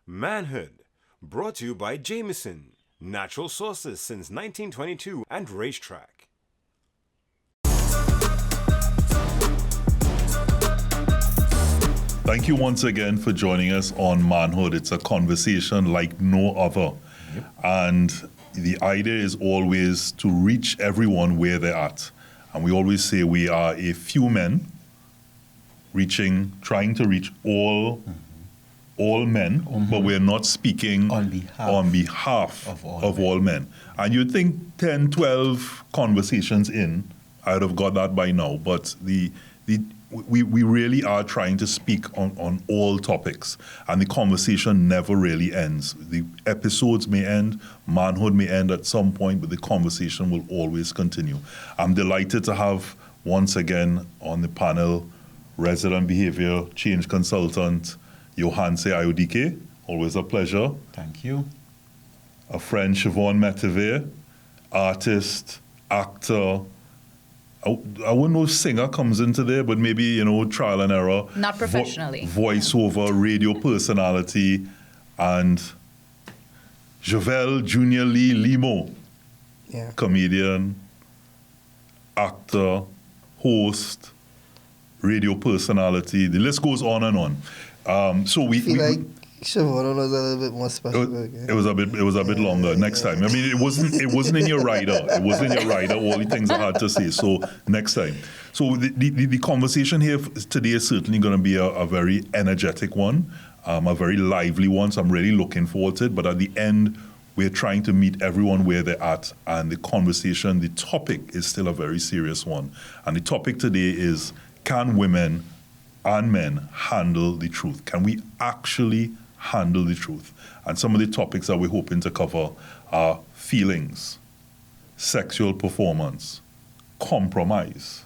Manhood, brought to you by Jameson, natural sources since 1922, and Racetrack. Thank you once again for joining us on Manhood. It's a conversation like no other. Yep. And the idea is always to reach everyone where they're at. And we always say we are a few men trying to reach all men, but we're not speaking on behalf of all men. And you'd think 10, 12 conversations in, I'd have got that by now. But we really are trying to speak on all topics, and the conversation never really ends. The episodes may end, manhood may end at some point, but the conversation will always continue. I'm delighted to have, once again, on the panel, resident behavior change consultant, Shevonne Ayodike. Always a pleasure. Thank you. A friend, Shevonne Metevier, artist, actor. I wouldn't know if singer comes into there, but maybe, trial and error. Not professionally. Voiceover, radio personality, and Gervail, Junior Lee, Lemo. Yeah. Comedian, actor, host, radio personality. The list goes on and on. So we feel like Shevonne was a little bit more special. It was a bit longer. Next time. I mean, it wasn't in your rider. It wasn't in your rider. All the things I had to say. So next time. So the conversation here today is certainly going to be a very energetic one, a very lively one. So I'm really looking forward to it. But at the end, we're trying to meet everyone where they're at, and the conversation, the topic is still a very serious one. And the topic today is: can women and men handle the truth? Can we actually handle the truth? And some of the topics that we're hoping to cover are feelings, sexual performance, compromise,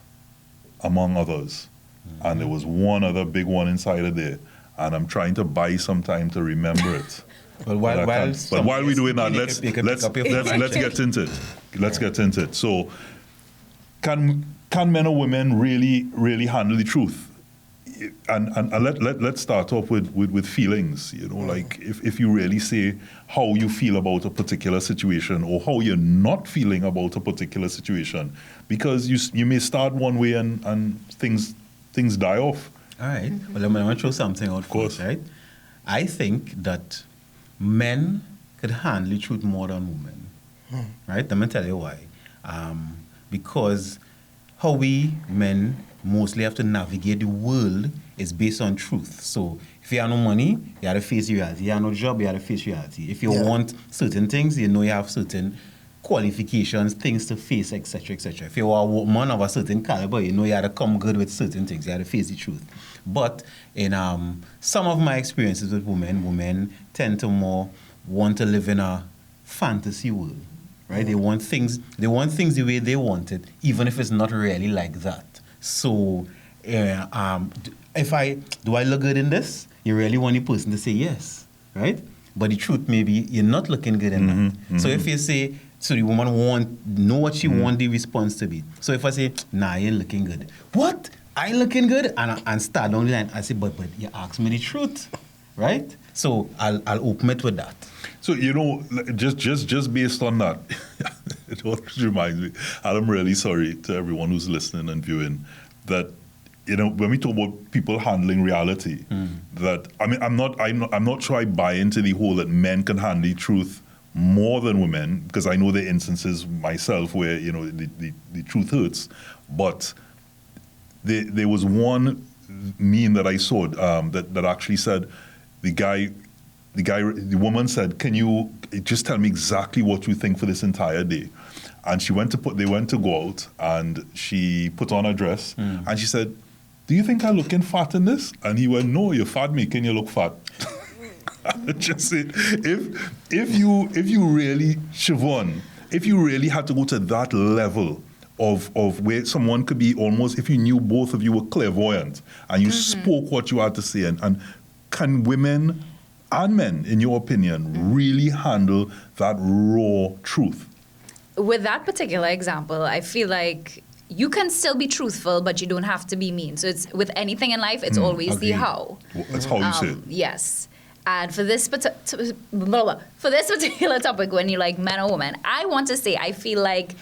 among others. Mm-hmm. And there was one other big one inside of there, and I'm trying to buy some time to remember it. But while we're doing that, let's get into it. Let's get into it. So, can men or women really handle the truth? And let's start off with feelings. Like if you really say how you feel about a particular situation, or how you're not feeling about a particular situation, because you may start one way and things die off. All right. Well, I'm going to throw something out first, right? I think that men could handle the truth more than women. Right? Let me tell you why. Because how we men mostly have to navigate the world is based on truth. So if you have no money, you have to face reality. You have no job, you have to face reality. If you want certain things, you have certain qualifications, things to face, etc., etc. If you are a woman of a certain caliber, you have to come good with certain things. You have to face the truth. But in some of my experiences with women tend to more want to live in a fantasy world, right? They want things the way they want it, even if it's not really like that. So, do I look good in this? You really want the person to say yes, right? But the truth may be you're not looking good in that. Mm-hmm. So if you say, so the woman know what she want the response to be. So if I say, nah, you ain't looking good. What? I ain't looking good? And start down the line, I say, but you ask me the truth, right? So I'll open it with that. So, just based on that, it always reminds me, and I'm really sorry to everyone who's listening and viewing, that, when we talk about people handling reality, that, I mean, I'm not sure I buy into the whole that men can handle the truth more than women, because I know there are instances myself where, the truth hurts. But there was one meme that I saw that actually said, the woman said, can you just tell me exactly what you think for this entire day? And they went to go out, and she put on a dress, and she said, do you think I'm looking fat in this? And he went, no, you're fat making you look fat. Just say, if you really, Shevonne, if you really had to go to that level of where someone could be almost, if you knew both of you were clairvoyant, and you spoke what you had to say, and can women and men, in your opinion, really handle that raw truth? With that particular example, I feel like you can still be truthful, but you don't have to be mean. So it's with anything in life, it's always the how. That's how you say it. Yes. And for this particular topic, when you like men or women, I want to say I feel like,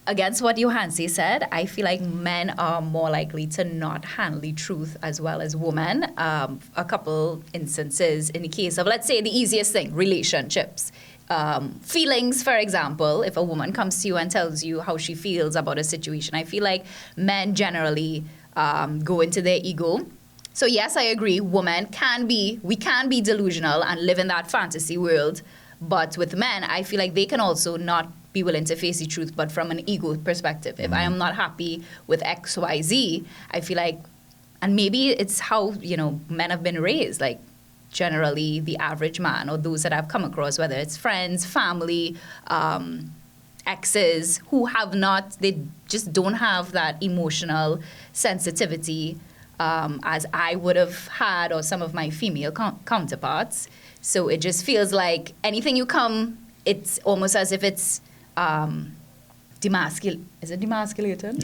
against what Johansi said, I feel like men are more likely to not handle the truth as well as women. A couple instances in the case of, let's say, the easiest thing, relationships. Feelings, for example, if a woman comes to you and tells you how she feels about a situation, I feel like men generally go into their ego. So yes, I agree, we can be delusional and live in that fantasy world, but with men, I feel like they can also not be willing to face the truth, but from an ego perspective. If I am not happy with X, Y, Z, I feel like, and maybe it's how, men have been raised, like generally the average man or those that I've come across, whether it's friends, family, exes, who have not, they just don't have that emotional sensitivity as I would have had, or some of my female counterparts. So it just feels like anything it's almost as if it's demasculating? Is it demasculating?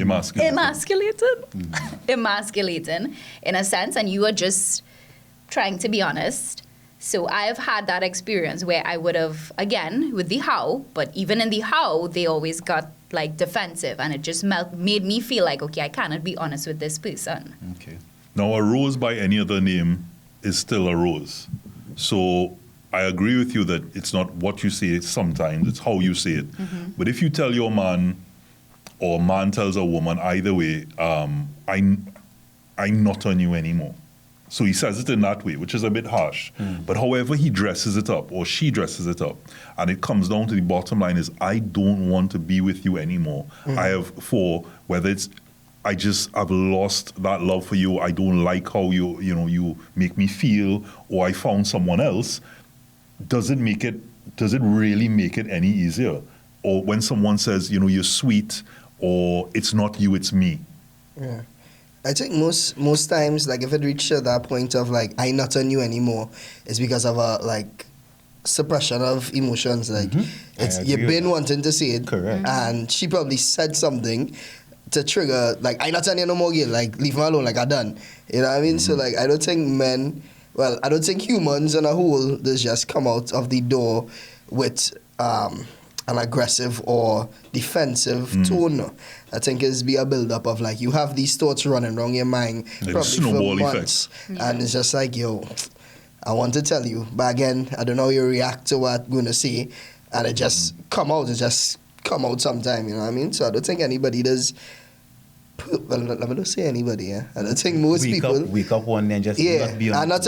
Emasculating in a sense, and you are just trying to be honest. So I have had that experience where I would have, again, with the how, but even in the how, they always got like defensive, and it just made me feel like, okay, I cannot be honest with this person. Okay. Now, a rose by any other name is still a rose. So I agree with you that it's not what you say sometimes, it's how you say it. Mm-hmm. But if you tell your man, or man tells a woman, either way, I'm not on you anymore. So he says it in that way, which is a bit harsh. Mm. But however he dresses it up, or she dresses it up, and it comes down to the bottom line is, I don't want to be with you anymore. Mm. Whether it's, I've lost that love for you, I don't like how you make me feel, or I found someone else, does it really make it any easier? Or when someone says, you're sweet, or it's not you, it's me. Yeah. I think most times, like, if it reaches that point of, like, I not on you anymore, it's because of a, like, suppression of emotions. Like, you've been wanting to say it. Correct. And she probably said something to trigger, like, I not on you no more, girl. Like, leave me alone, like, I done. You know what I mean? So, like, I don't think I don't think humans on a whole, they just come out of the door with an aggressive or defensive tone. I think it's be a build-up of, like, you have these thoughts running around your mind like probably snowball for months. And it's just like, yo, I want to tell you. But again, I don't know how you react to what I'm going to say. And it just come out. It just come out sometime, you know what I mean? So I don't think anybody does... Well, let me not say anybody, yeah. I don't think most people... Wake up one day and just not be on... I'm not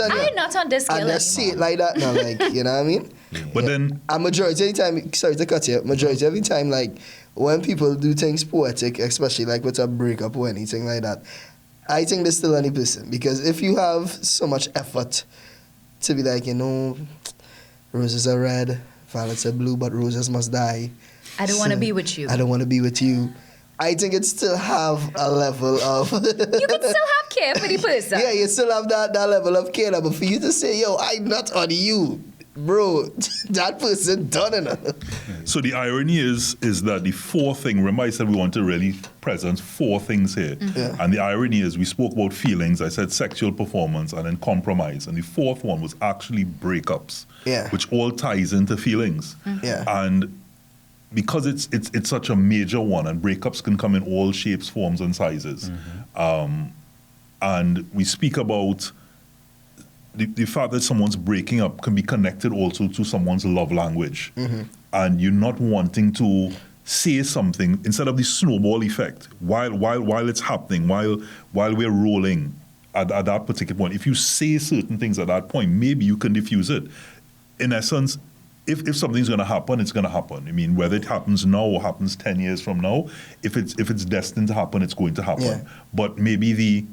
on this scale and just say it like that now, like, you know what I mean? Yeah. But then... And majority of the time, sorry to cut you, majority of the time, like, when people do things poetic, especially like with a breakup or anything like that, I think there's still any person. Because if you have so much effort to be like, roses are red, violets are blue, but roses must die. I don't want to be with you. I don't want to be with you. I think it still have a level of... You can still have care for the person. Yeah, you still have that level of care. But for you to say, yo, I'm not on you, bro, that person done enough. So the irony is that the fourth thing, remember I said we want to really present four things here. Mm-hmm. Yeah. And the irony is we spoke about feelings, I said sexual performance, and then compromise. And the fourth one was actually breakups, which all ties into feelings. Mm-hmm. Yeah. And because it's such a major one, and breakups can come in all shapes, forms, and sizes. Mm-hmm. And we speak about the fact that someone's breaking up can be connected also to someone's love language. Mm-hmm. And you're not wanting to say something instead of the snowball effect while it's happening, while we're rolling at that particular point. If you say certain things at that point, maybe you can diffuse it. In essence, if something's going to happen, it's going to happen. I mean, whether it happens now or happens 10 years from now, if it's destined to happen, it's going to happen. Yeah. But maybe the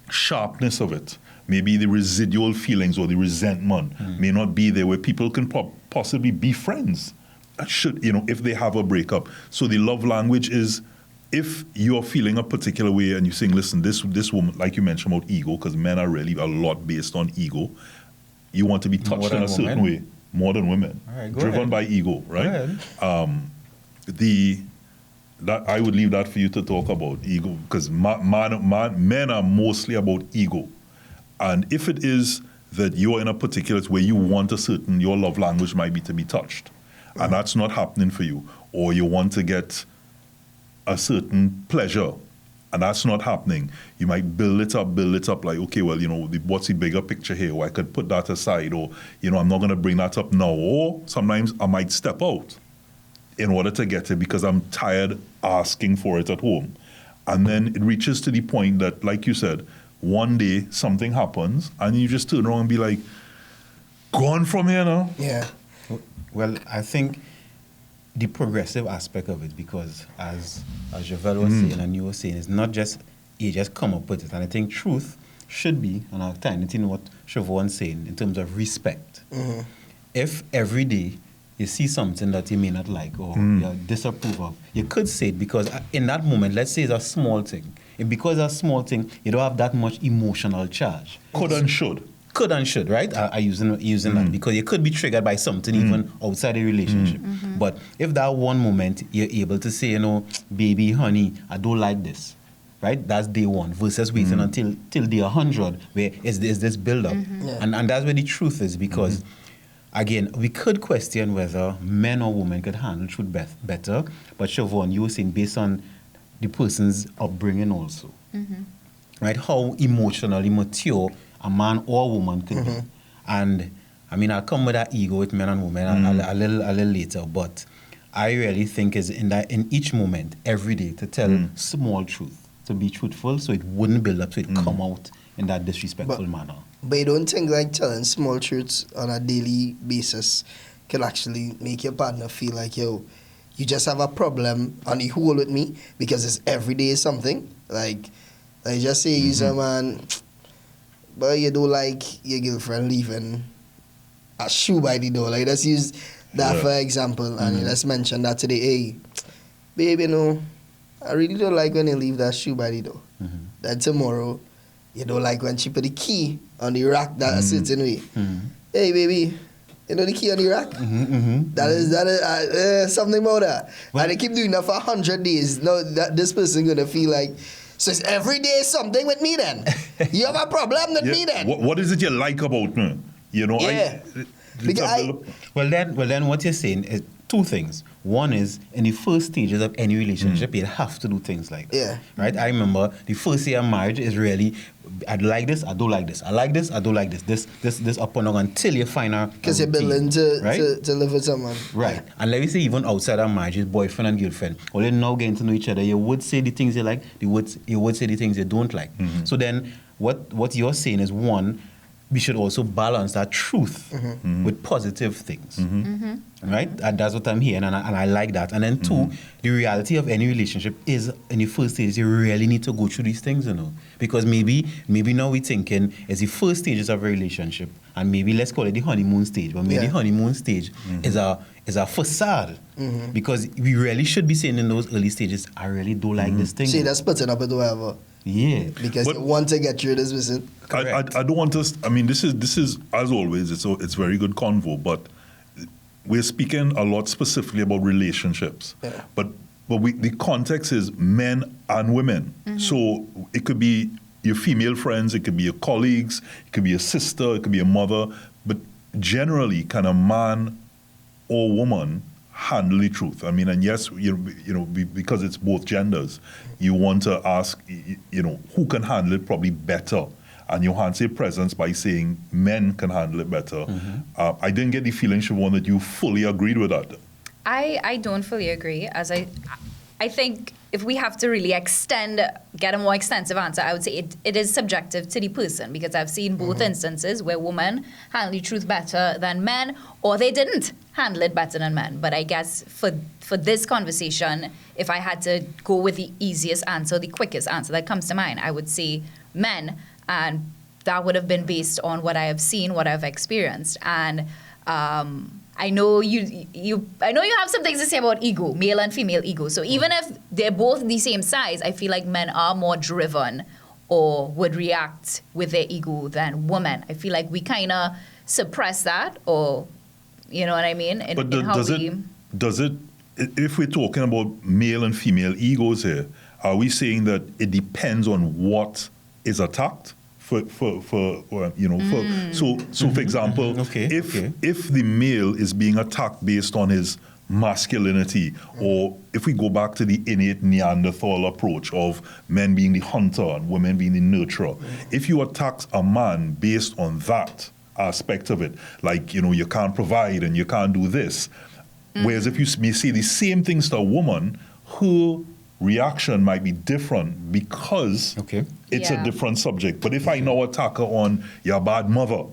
sharpness of it, maybe the residual feelings or the resentment may not be there, where people can possibly be friends, if they have a breakup. So the love language is, if you're feeling a particular way and you're saying, listen, this woman, like you mentioned about ego, because men are really a lot based on ego, you want to be touched in a certain way. More than women, right, driven by ego, right? That I would leave that for you to talk about, ego, because men are mostly about ego, and if it is that you're in a particular where you want your love language might be to be touched, and that's not happening for you, or you want to get a certain pleasure, and that's not happening. You might build it up like, okay, well, what's the bigger picture here? Or I could put that aside, or, I'm not going to bring that up now. Or sometimes I might step out in order to get it because I'm tired asking for it at home. And then it reaches to the point that, like you said, one day something happens and you just turn around and be like, gone from here now. Yeah. Well, I think the progressive aspect of it, because as Gervail was saying and you were saying, it's not just you just come up with it. And I think truth should be, and I'll tie it in what Shevonne's saying in terms of respect. If every day you see something that you may not like or you disapprove of, you could say it because in that moment, let's say it's a small thing. And because it's a small thing, you don't have that much emotional charge. Could and should. Could and should, right? I using that because you could be triggered by something even outside the relationship. But if that one moment you're able to say, baby, honey, I don't like this, right? That's day one versus waiting until day 100 where is this build up. And that's where the truth is because, again, we could question whether men or women could handle truth better. But Shevonne, you were saying based on the person's upbringing also, right? How emotionally mature a man or a woman could be. And I mean, I'll come with that ego with men and women a little later, but I really think is in each moment, every day, to tell small truth, to be truthful, so it wouldn't build up, so it come out in that disrespectful manner. But you don't think like telling small truths on a daily basis can actually make your partner feel like, you just have a problem on the whole with me because it's every day something? Like just say you say, man, but you don't like your girlfriend leaving a shoe by the door. Like, let's use that for example. And let's mention that today. Hey, babe, I really don't like when you leave that shoe by the door. Then tomorrow, you don't like when she put the key on the rack that a certain way. Hey, baby, the key on the rack? That is something about that. And they keep doing that for 100 days. Now, this person going to feel like, so it's every day something with me then. You have a problem with me then. What is it you like about me? Well, then what you're saying is two things. One is, in the first stages of any relationship, you have to do things like that. Yeah. Right? I remember the first year of marriage is really, I like this, I don't like this. I like this, I don't like this. This up and down until you find out. Because you're building to live with someone. Right. And let me say, even outside of marriage, boyfriend and girlfriend, or you're now getting to know each other, you would say the things you like, you would say the things you don't like. So then, what you're saying is, one, we should also balance that truth with positive things. Right? And that's what I'm hearing, and I like that. And then two, the reality of any relationship is, in the first stage, you really need to go through these things, Because maybe now we're thinking it's the first stages of a relationship, and maybe let's call it the honeymoon stage, but maybe the honeymoon stage is a facade. Because we really should be saying in those early stages, I really don't like this thing. See, that's putting up with whatever. Yeah. Because you want to get through this visit. I don't want to. I mean, this is as always. It's very good convo, but we're speaking a lot specifically about relationships. Yeah. But the context is men and women. So it could be your female friends, it could be your colleagues, it could be your sister, it could be your mother. But generally, can a man or woman handle the truth? I mean, and yes, because it's both genders, you want to ask, who can handle it probably better? And you answer presence by saying men can handle it better. I didn't get the feeling, Shevonne, that you fully agreed with that. I don't fully agree. I think if we have to really get a more extensive answer, I would say it is subjective to the person, because I've seen both instances where women handle the truth better than men, or they didn't handle it better than men. But I guess for this conversation, if I had to go with the easiest answer, the quickest answer that comes to mind, I would say men, and that would have been based on what I have seen, what I've experienced. And I know you have some things to say about ego, male and female ego. So even if they're both the same size, I feel like men are more driven or would react with their ego than women. I feel like we kind of suppress that, or you know what I mean? Does it, if we're talking about male and female egos here, are we saying that it depends on what is attacked? for example, Okay, if the male is being attacked based on his masculinity, or if we go back to the innate Neanderthal approach of men being the hunter and women being the nurturer, if you attack a man based on that aspect of it, like, you can't provide and you can't do this, whereas if you may say the same things to a woman, her reaction might be different because it's a different subject. But if I now attack her on your bad mother,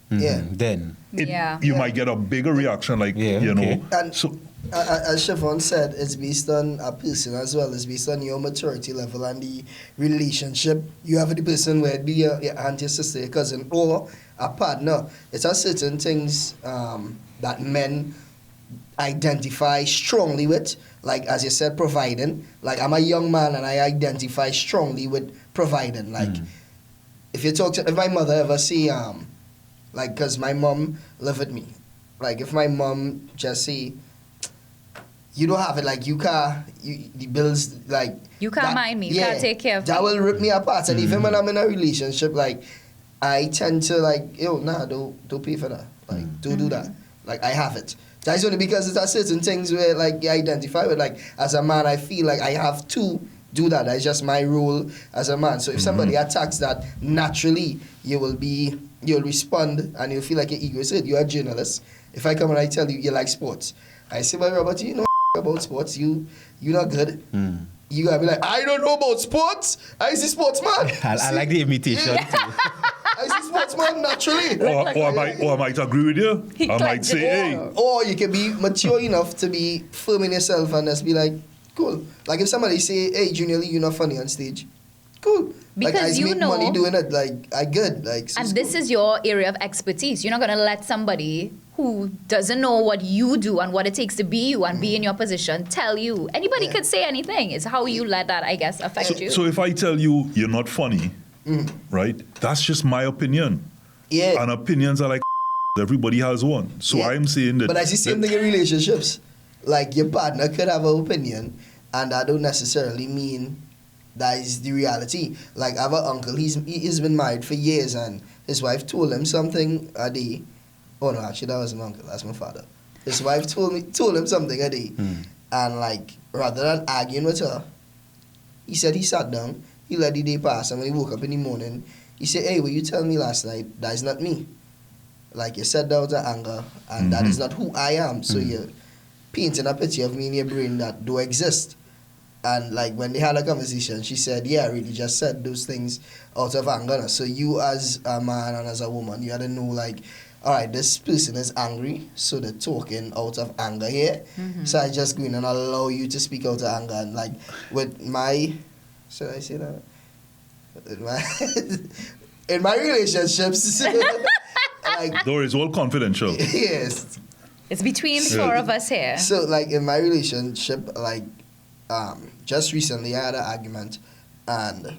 then you might get a bigger reaction, like, And so as Shevonne said, it's based on a person as well. It's based on your maturity level and the relationship you have with the person, whether it be your aunt, your sister, your cousin, or a partner. It's a certain things that men identify strongly with, like, as you said, providing. Like, I'm a young man and I identify strongly with providing. Like, if my mother ever say, like, because my mom live with me, like, if my mom just say, you don't have it, like, the bills, like, You can't mind me, you can't take care of that me. will rip me apart. And even when I'm in a relationship, like, I tend to, like, don't pay for that. Like, don't do that. Like, I have it. That's only because there are certain things where, like, you identify with. Like, as a man, I feel like I have to do that. That's just my role as a man. So if somebody attacks that, naturally, you'll respond and you'll feel like your ego is hurt. You're a journalist. If I come and I tell you like sports, I say, but Robert, you know about sports. You're not good. You gotta be like, I don't know about sports. I see sportsman. I like the imitation too. I see sportsman naturally. or I might agree with you. I might say, hey. Or you can be mature enough to be firm in yourself and just be like, cool. Like if somebody say, hey, Junior Lee, you're not funny on stage. Cool. Because like, I you make know, money doing it. Like, I good. Like, so and it's this cool. is your area of expertise. You're not going to let somebody who doesn't know what you do and what it takes to be you and be in your position tell you. Anybody could say anything. It's how you let that, I guess, affect you. So if I tell you you're not funny, right, that's just my opinion. Yeah. And opinions are like everybody has one. So I'm saying that. But that's the same thing in relationships. Like your partner could have an opinion, and that don't necessarily mean that is the reality. Like I have an uncle. He's been married for years, and his wife told him something a day. Oh no, actually that wasn't my uncle. That's my father. His wife told him something a day, and like rather than arguing with her, he said he sat down. He let the day pass, and when he woke up in the morning, he said, "Hey, what you tell me last night? That is not me. Like you said that out of anger, and that is not who I am. So you're painting a picture of me in your brain that do exist." And like when they had a conversation, she said, "Yeah, I really just said those things out of anger. So you as a man and as a woman, you had to know like, all right, this person is angry, so they're talking out of anger here. So I just go in and allow you to speak out of anger. And like with my, should I say that? In my relationships, like Though it's all confidential. yes. It's between four of us here. So like in my relationship, like just recently I had an argument and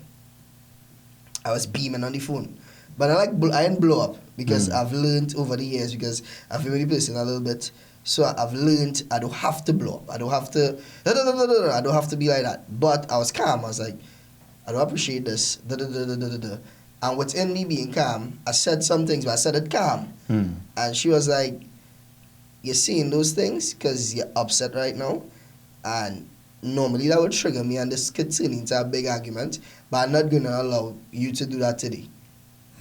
I was beaming on the phone. But I didn't blow up because I've learned over the years, because I've been with the person a little bit. So I've learned I don't have to blow up. I don't have to I don't have to be like that. But I was calm. I was like, I don't appreciate this. And within me being calm, I said some things, but I said it calm. And she was like, you're saying those things because you're upset right now. And normally that would trigger me and this could turn into a big argument. But I'm not going to allow you to do that today.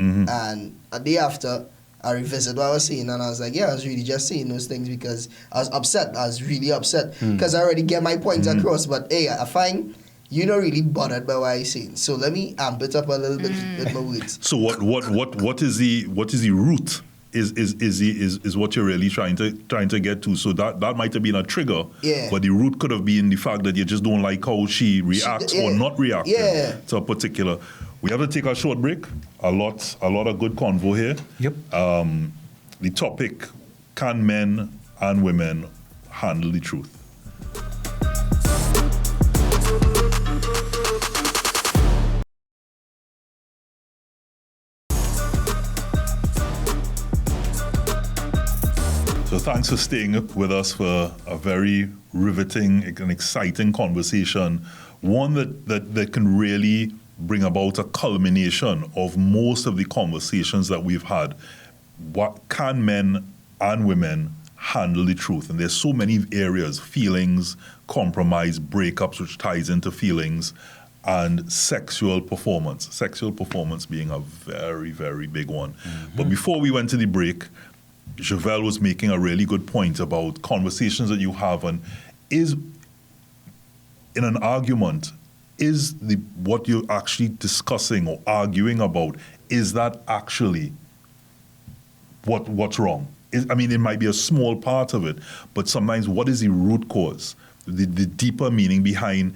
And a day after, I revisited what I was saying, and I was like, yeah, I was really just saying those things because I was upset. I was really upset because I already get my points across. But hey, I find you're not really bothered by what I'm saying. So let me amp it up a little bit with my words. So what is the root? Is what you're really trying to get to. So that might have been a trigger. Yeah. But the root could have been the fact that you just don't like how she reacts or not reacts to a particular. We have to take a short break. A lot of good convo here. Yep. The topic: can men and women handle the truth? So thanks for staying with us for a very riveting and exciting conversation. One that can really bring about a culmination of most of the conversations that we've had. What can men and women handle the truth? And there's so many areas: feelings, compromise, breakups, which ties into feelings, and sexual performance. Sexual performance being a very, very big one. But before we went to the break, Gervail was making a really good point about conversations that you have, and is in an argument, is what you're actually discussing or arguing about, is that actually what's wrong? I mean, it might be a small part of it, but sometimes what is the root cause, the deeper meaning behind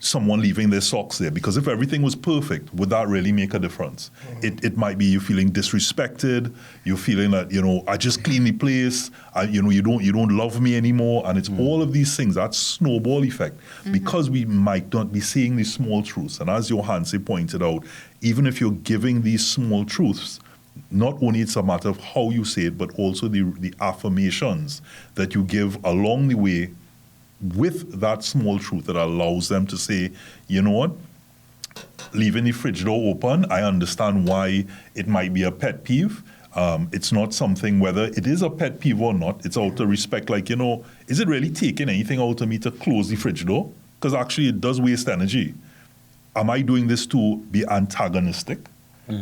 someone leaving their socks there? Because if everything was perfect, would that really make a difference? It might be you feeling disrespected, you're feeling that, I just cleaned the place, you don't love me anymore, and it's all of these things, that snowball effect, because we might not be seeing these small truths. And as Johanse pointed out, even if you're giving these small truths, not only it's a matter of how you say it, but also the affirmations that you give along the way with that small truth that allows them to say, you know what, leaving the fridge door open, I understand why it might be a pet peeve. It's not something, whether it is a pet peeve or not, it's out of respect, like, is it really taking anything out of me to close the fridge door? Because actually it does waste energy. Am I doing this to be antagonistic?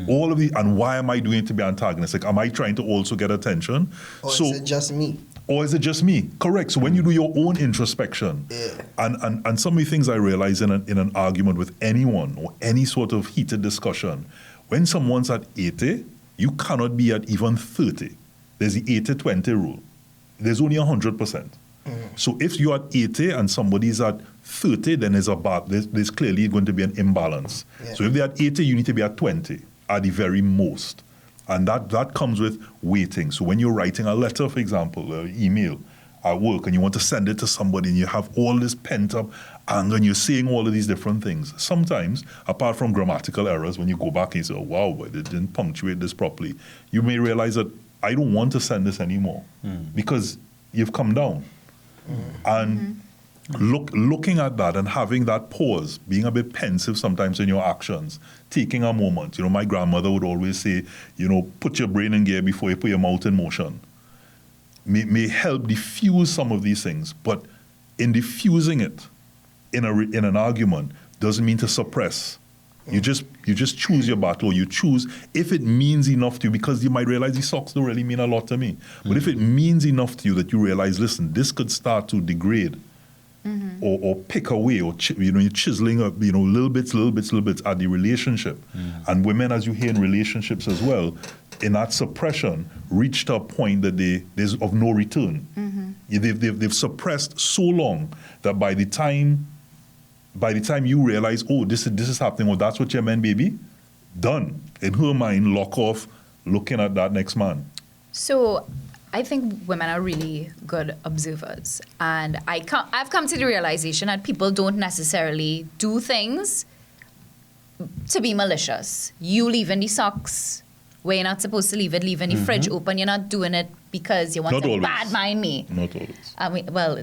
All of the, and why am I doing it to be antagonistic? Am I trying to also get attention? Or is it just me? Or is it just me? Correct. So when you do your own introspection, and some of the things I realize in an argument with anyone or any sort of heated discussion, when someone's at 80, you cannot be at even 30. There's the 80-20 rule. There's only 100%. So if you're at 80 and somebody's at 30, then there's clearly going to be an imbalance. Yeah. So if they're at 80, you need to be at 20 at the very most. And that comes with waiting. So when you're writing a letter, for example, or email at work, and you want to send it to somebody, and you have all this pent-up anger, and you're saying all of these different things. Sometimes, apart from grammatical errors, when you go back and you say, oh, wow, but it didn't punctuate this properly, you may realize that I don't want to send this anymore because you've come down. And looking at that and having that pause, being a bit pensive sometimes in your actions, taking a moment. My grandmother would always say, put your brain in gear before you put your mouth in motion. May help diffuse some of these things, but in diffusing it in an argument doesn't mean to suppress. You just choose your battle. You choose if it means enough to you, because you might realize these socks don't really mean a lot to me. But if it means enough to you that you realize, listen, this could start to degrade or pick away, or you're chiseling up, little bits at the relationship. And women, as you hear in relationships as well, in that suppression, reached a point that there's of no return. They've suppressed so long that by the time you realize, oh, this is happening, or that's what you meant, baby, done. In her mind, lock off, looking at that next man. So I think women are really good observers. And I've come to the realization that people don't necessarily do things to be malicious. You leaving the socks where you're not supposed to leave it, leaving the fridge open, you're not doing it because you want Not to always. bad mind me. Not always. I mean, well,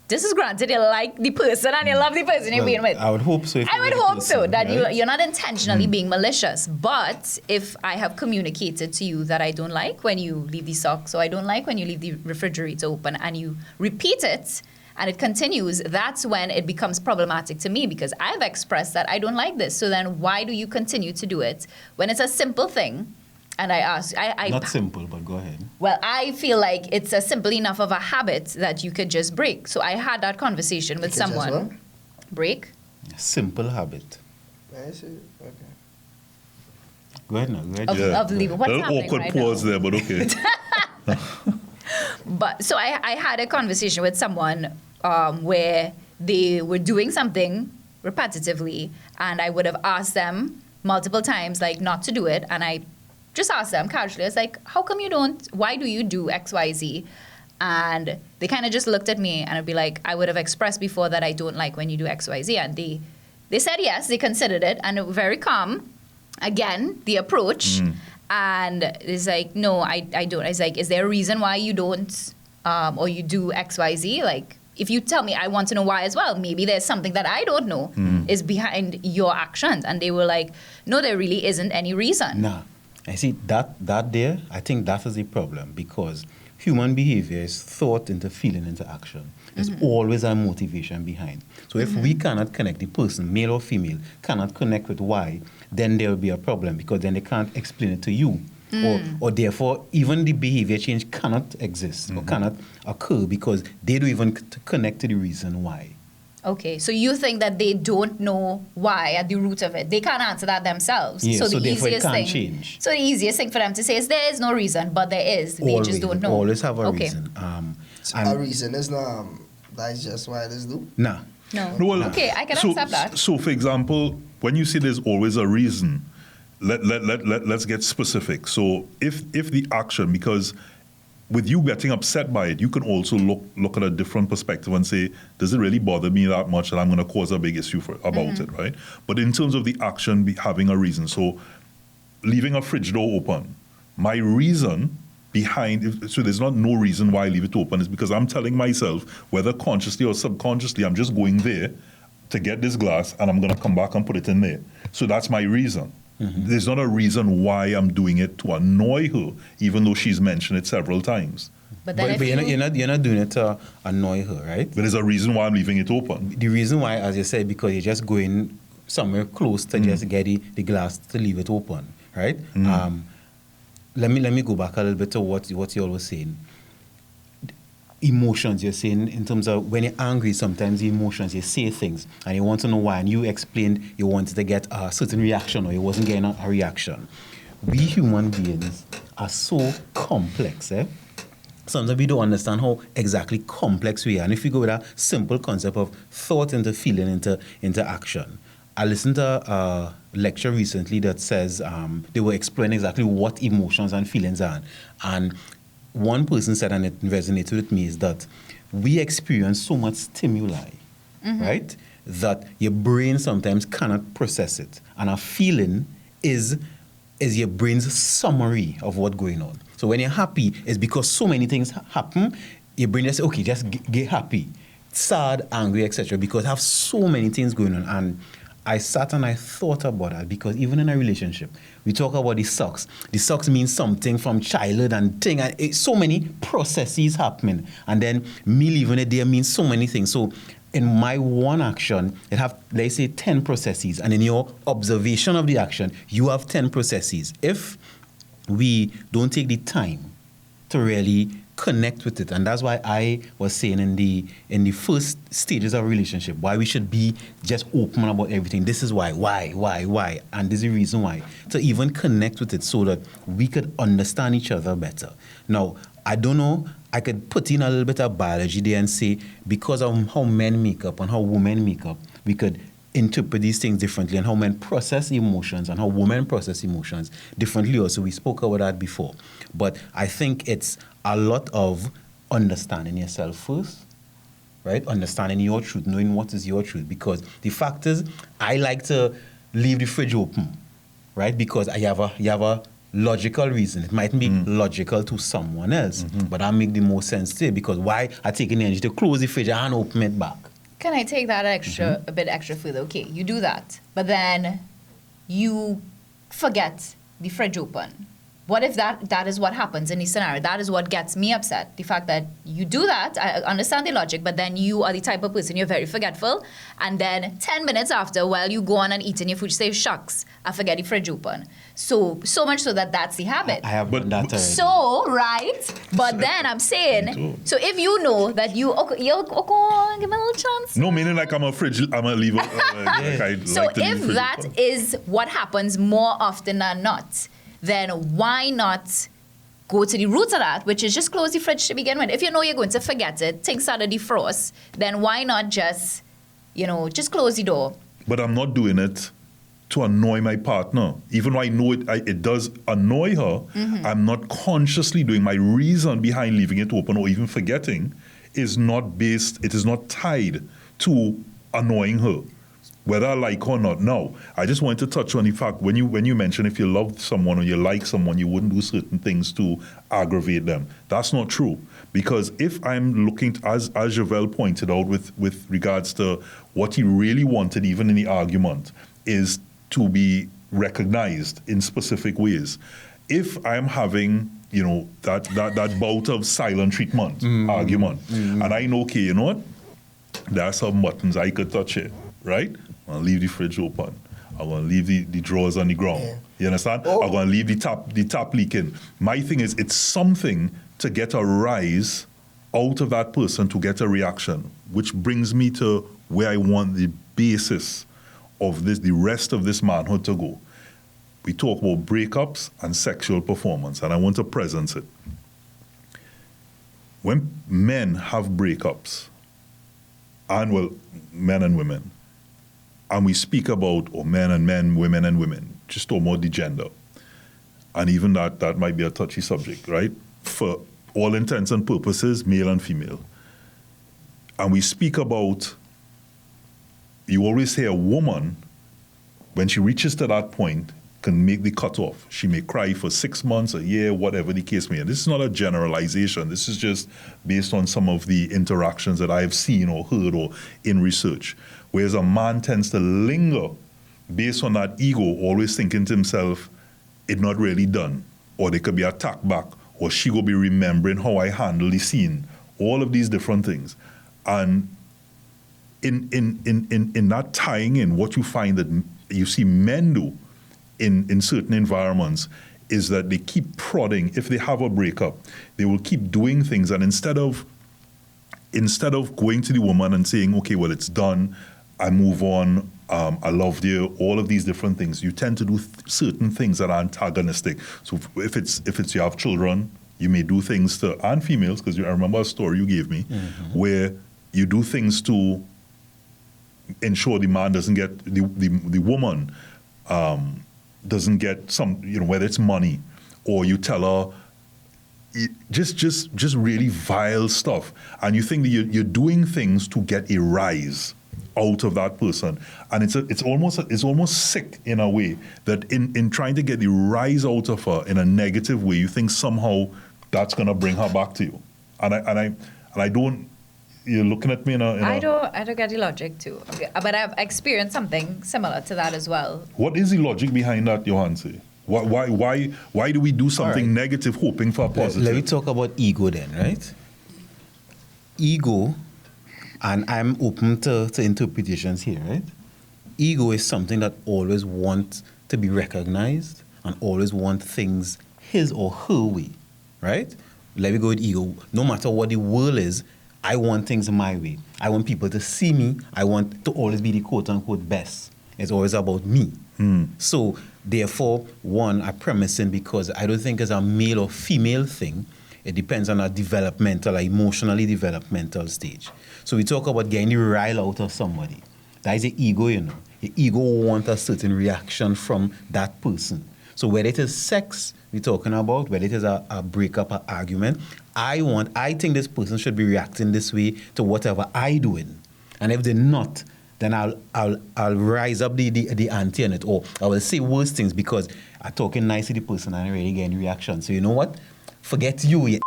this is granted you like the person and you love the person you're being with. I would hope so. I would hope so, that right? you're not intentionally being malicious. But if I have communicated to you that I don't like when you leave the socks, or I don't like when you leave the refrigerator open, and you repeat it and it continues, that's when it becomes problematic to me, because I've expressed that I don't like this. So then why do you continue to do it when it's a simple thing? And I ask, Not simple, but go ahead. well, I feel like it's a simple enough of a habit that you could just break. So I had that conversation with You could just someone. what? Break? Simple habit. I see. Okay. Go ahead now. Go ahead. Of leaving. What's A little happening awkward right pause now? there, but okay. But so I had a conversation with someone where they were doing something repetitively, and I would have asked them multiple times, like, not to do it, and I just asked them casually, I was like, how come you don't, why do you do X, Y, Z? And they kind of just looked at me, and I'd be like, I would have expressed before that I don't like when you do X, Y, Z, and they said yes, they considered it, and they were very calm. Again, the approach. And it's like, no, I don't. It's like, is there a reason why you don't, or you do X, Y, Z? Like, if you tell me, I want to know why as well. Maybe there's something that I don't know. is behind your actions. And they were like, no, there really isn't any reason. Nah. I see that there, I think that is the problem, because human behavior is thought into feeling into action. There's always a motivation behind. So if we cannot connect, the person, male or female, cannot connect with why, then there will be a problem, because then they can't explain it to you. Or therefore, even the behavior change cannot exist or cannot occur because they don't even connect to the reason why. Okay, so you think that they don't know why at the root of it. They can't answer that themselves. Yeah, so the therefore it easiest can't thing, change. So the easiest thing for them to say is there is no reason, but there is. They Always, just don't know. always have a Okay. reason. A reason is not, that's just why it is do. Nah. No. No, well, Okay, I can so, accept that. So, for example, when you say there's always a reason, let's get specific. So, if the action, because with you getting upset by it, you can also look at a different perspective and say, does it really bother me that much that I'm going to cause a big issue about it, right? But in terms of the action having a reason, so leaving a fridge door open, my reason behind, so there's not no reason why I leave it open, is because I'm telling myself, whether consciously or subconsciously, I'm just going there to get this glass and I'm going to come back and put it in there. So that's my reason. There's not a reason why I'm doing it to annoy her, even though she's mentioned it several times. But then But you're not doing it to annoy her, right? But there's a reason why I'm leaving it open. The reason why, as you said, because you're just going somewhere close to just get the glass to leave it open, right? Let me go back a little bit to what you all were saying. Emotions, you're saying, in terms of when you're angry, sometimes the emotions, you say things and you want to know why, and you explained you wanted to get a certain reaction or you wasn't getting a reaction. We human beings are so complex, Sometimes we don't understand how exactly complex we are. And if we go with a simple concept of thought into feeling into action. I listened to a lecture recently that says they were explaining exactly what emotions and feelings are. And one person said, and it resonated with me, is that we experience so much stimuli, right, that your brain sometimes cannot process it. And a feeling is your brain's summary of what's going on. So when you're happy, it's because so many things happen, your brain just says, okay, just get happy, sad, angry, etc., because I have so many things going on. And I sat and I thought about that, because even in a relationship, we talk about the socks. The socks means something from childhood and thing, and so many processes happening. And then me leaving it there means so many things. So in my one action, it have, let's say, 10 processes. And in your observation of the action, you have 10 processes. If we don't take the time to really connect with it, and that's why I was saying in the first stages of a relationship, why we should be just open about everything. This is why, and this is the reason why, to even connect with it so that we could understand each other better. Now, I don't know, I could put in a little bit of biology there and say, because of how men make up and how women make up, we could interpret these things differently, and how men process emotions and how women process emotions differently also. We spoke about that before. But I think it's a lot of understanding yourself first, right? Understanding your truth, knowing what is your truth. Because the fact is, I like to leave the fridge open, right? Because you have a logical reason. It mightn't be logical to someone else, but that make the most sense to you, because why I taking the energy to close the fridge and open it back? Can I take that a bit extra further? Okay, you do that, but then you forget the fridge open. What if that is what happens in this scenario? That is what gets me upset. The fact that you do that, I understand the logic, but then you are the type of person, you're very forgetful, and then 10 minutes after, while you go on and eating your food, you say, shucks, I forget the fridge open. So much so that's the habit. I have done that already. So, right, but then I'm saying, so if you know that you'll give me a little chance. No, meaning like I'm a leave it. So if that is what happens more often than not, then why not go to the root of that, which is just close the fridge to begin with? If you know you're going to forget it, things are to defrost, then why not just close the door? But I'm not doing it to annoy my partner. Even though I know it does annoy her, I'm not consciously doing. My reason behind leaving it open or even forgetting is not tied to annoying her. whether I like or not. No, I just want to touch on the fact when you mention if you love someone or you like someone, you wouldn't do certain things to aggravate them. That's not true. Because if I'm looking, as Gervail pointed out with regards to what he really wanted, even in the argument, is to be recognized in specific ways. If I'm having, that bout of silent treatment argument, and I know, okay, you know what? There are some buttons I could touch here, right? I'm going to leave the fridge open. I'm going to leave the drawers on the ground. Yeah. You understand? Oh. I'm going to leave the tap leaking. My thing is, it's something to get a rise out of that person to get a reaction, which brings me to where I want the basis of the rest of this manhood to go. We talk about breakups and sexual performance, and I want to presence it. When men have breakups, and men and women, and we speak about men and men, women and women, just talk about the gender, and even that might be a touchy subject, right? For all intents and purposes, male and female. And we speak about, you always hear a woman, when she reaches to that point, can make the cutoff. She may cry for 6 months, a year, whatever the case may be. This is not a generalization. This is just based on some of the interactions that I have seen or heard or in research. Whereas a man tends to linger based on that ego, always thinking to himself, it's not really done. Or they could be attacked back, or she will be remembering how I handle the scene. All of these different things. And in that tying in, what you find that you see men do in certain environments is that they keep prodding. If they have a breakup, they will keep doing things, and instead of going to the woman and saying, okay, well, it's done, I move on, I loved you, all of these different things, you tend to do certain things that are antagonistic. So if it's you have children, you may do things to, and females, because I remember a story you gave me, where you do things to ensure the man doesn't get, the woman doesn't get some, whether it's money, or you tell her just really vile stuff, and you think that you're doing things to get a rise out of that person, and it's almost sick in a way that in trying to get the rise out of her in a negative way, you think somehow that's gonna bring her back to you, and I don't. You're looking at me I don't get the logic too. Okay. But I've experienced something similar to that as well. What is the logic behind that, Johansi? Why do we do something negative hoping for a positive? Let me talk about ego then, right? Ego, and I'm open to interpretations here, right? Ego is something that always wants to be recognized and always wants things his or her way, right? Let me go with ego. No matter what the world is, I want things my way. I want people to see me. I want to always be the quote-unquote best. It's always about me. So, therefore, one, I'm premising because I don't think it's a male or female thing. It depends on a developmental, emotionally developmental stage. So we talk about getting the rile out of somebody. That is the ego, The ego wants a certain reaction from that person. So whether it is sex we're talking about, whether it is a breakup, an argument, I think this person should be reacting this way to whatever I doing. And if they're not, then I'll rise up the ante on it, or I will say worse things because I'm talking nice to the person and I really get any reaction. So you know what? Forget you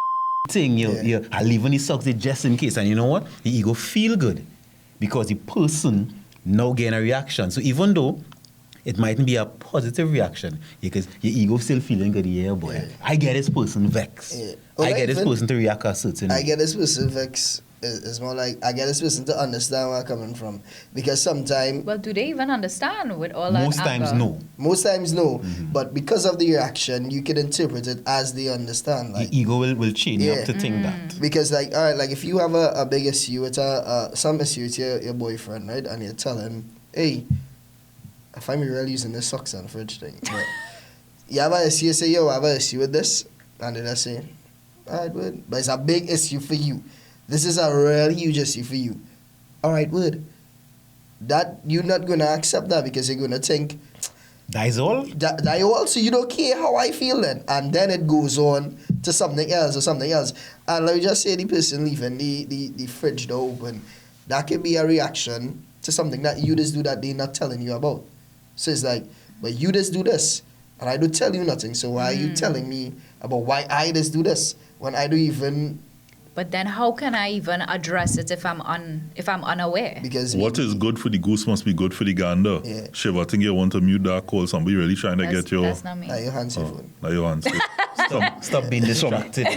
thing, I leave on the socks just in case. And you know what? The ego feel good because the person now getting a reaction. So even though it mightn't be a positive reaction because your ego still feeling good, boy. Yeah. I get this person vexed. Yeah. Well, I get this person to react a certain way. I get this person vexed. It's more like I get this person to understand where I'm coming from. Because sometimes... Well, do they even understand with all that Most times, no. Most times, no. But because of the reaction, you can interpret it as they understand. Like, the ego will chain you up to think that. Because, all right, if you have a big issue with some issue with your boyfriend, right? And you tell him, hey, I find me really using this socks on the fridge thing. But you have an issue, you say, yo, I have an issue with this. And then I say, all right, word. But it's a big issue for you. This is a really huge issue for you. All right, word. That you're not going to accept that because you're going to think... That is all? That all, so you don't care how I feel then. And then it goes on to something else or something else. And let me just say the person leaving the fridge door open, that could be a reaction to something that you just do that they're not telling you about. So it's like, but you just do this, and I don't tell you nothing. So why are you telling me about why I just do this when I don't even? But then how can I even address it if I'm unaware? Because What is good for the goose must be good for the gander. Yeah. Shiv, I think you want to mute that call. Somebody really trying to get your... That's not me. your hands phone. Now your answer. Stop being distracted.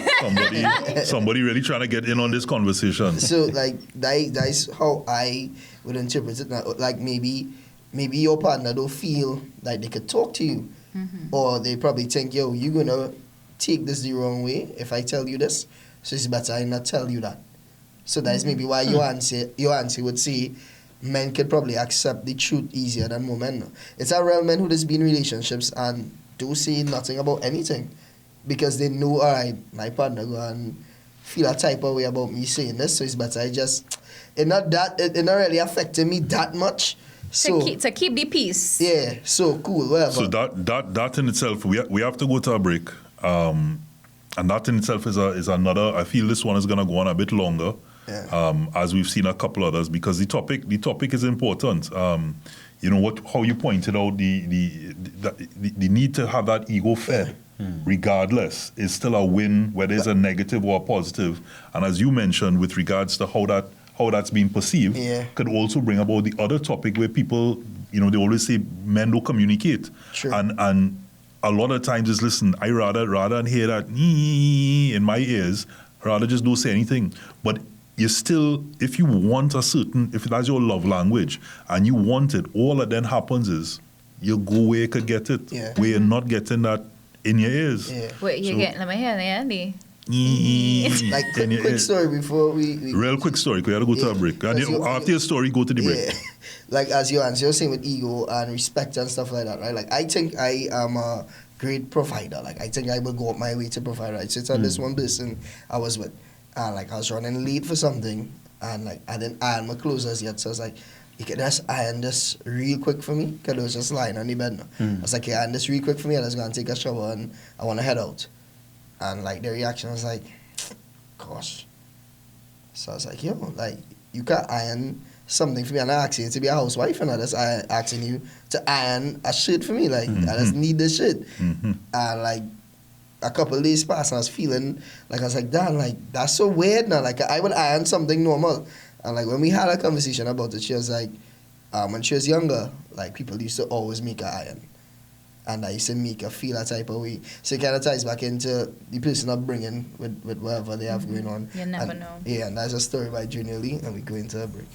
Somebody really trying to get in on this conversation. So like that's how I would interpret it. Now, like maybe your partner don't feel like they could talk to you, or they probably think, yo, you're gonna take this the wrong way if I tell you this. So it's better I not tell you that. So that is maybe why your answer would say men could probably accept the truth easier than women. It's a real men who just be in relationships and do say nothing about anything because they know, all right, my partner go and feel a type of way about me saying this. So it's better it not really affecting me that much. So To keep the peace. yeah, so cool, whatever. So that in itself, we have to go to a break. And that in itself is another. I feel this one is going to go on a bit longer, as we've seen a couple others, because the topic is important. How you pointed out the need to have that ego fed, regardless, is still a win, whether it's a negative or a positive. And as you mentioned, with regards to how that's being perceived, could also bring about the other topic where people, they always say men don't communicate, True. and a lot of times is listen, I rather than hear that in my ears, rather just don't say anything. But you still, if you want if that's your love language and you want it, all that then happens is you go where you could get it, where you're not getting that in your ears. Yeah. Wait, let me hear the Andy. Like quick story before we real quick story, because you have to go to a break. And after your story, go to the break. Yeah. Like as you're saying with ego and respect and stuff like that, right? Like I think I am a great provider. Like I think I will go up my way to provide, right? So it's on this one person I was with, and like I was running late for something, and like I didn't iron my clothes as yet, so I was like, you can just iron this real quick for me, because it was just lying on the bed now. I was like, yeah, iron this real quick for me, I was going to take a shower and I want to head out. And like the reaction was like, gosh. So I was like, yo, like you can iron something for me, and I asked you to be a housewife, and I just asking you to iron a shirt for me, like I just need this shit. And like a couple of days passed, and I was feeling like I was like, damn, like that's so weird now. Like I would iron something normal, and like when we had a conversation about it, she was like, when she was younger, like people used to always make her iron. And I used to make her feel a type of way. So it kind of ties back into the person upbringing with whatever they have going on. You never know. Yeah, and that's a story by Junior Lee, and we go into a break.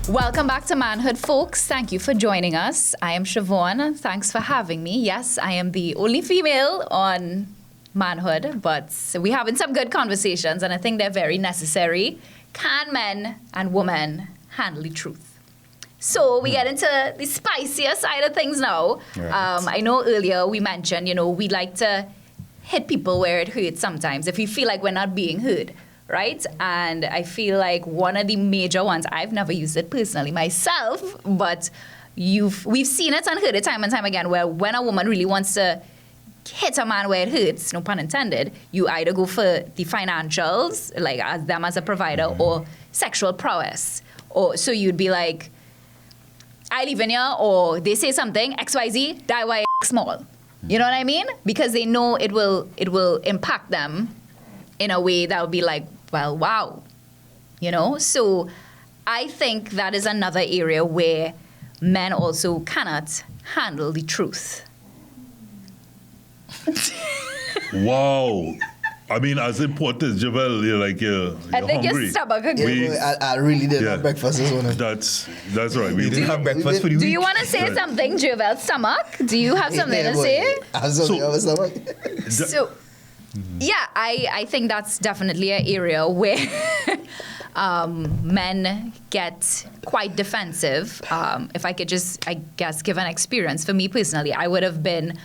Welcome back to Manhood, folks. Thank you for joining us. I am Shevonne. Thanks for having me. Yes, I am the only female on Manhood, but we're having some good conversations, and I think they're very necessary. Can men and women handle the truth? So we get into the spicier side of things now. Right. I know earlier we mentioned, we like to hit people where it hurts sometimes if we feel like we're not being heard, right? And I feel like one of the major ones, I've never used it personally myself, but we've seen it and heard it time and time again, where when a woman really wants to hit a man where it hurts, no pun intended, you either go for the financials, like as them as a provider, or sexual prowess. Or so you'd be like, I live in here, or they say something, XYZ, die why small. You know what I mean? Because they know it will impact them in a way that will be like, well, wow. So I think that is another area where men also cannot handle the truth. Wow. I mean, as important as Gervail, you're I think hungry. your stomach agree. Yeah, I really didn't have breakfast this morning. That's right. We didn't have breakfast for the week. Do you want to say something, Gervail's stomach? Do you have something to say? I have something on my stomach. So, yeah, I think that's definitely an area where men get quite defensive. If I could just, I guess, give an experience. For me personally, I would have been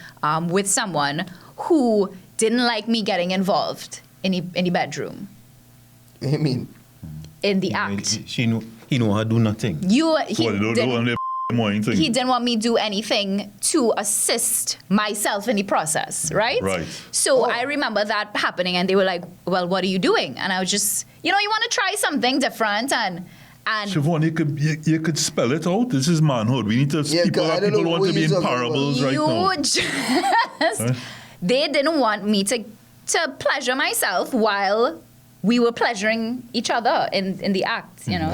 with someone who didn't like me getting involved in the bedroom. What do you mean? In the act. He know her do nothing. He Well, don't didn't- want to he didn't want me to do anything to assist myself in the process, right? Right. So I remember that happening, and they were like, well, what are you doing? And I was just, you want to try something different, and Shevonne, you could spell it out. This is manhood. We need to. People want to be in parables right now. They didn't want me to pleasure myself while we were pleasuring each other in the act. Not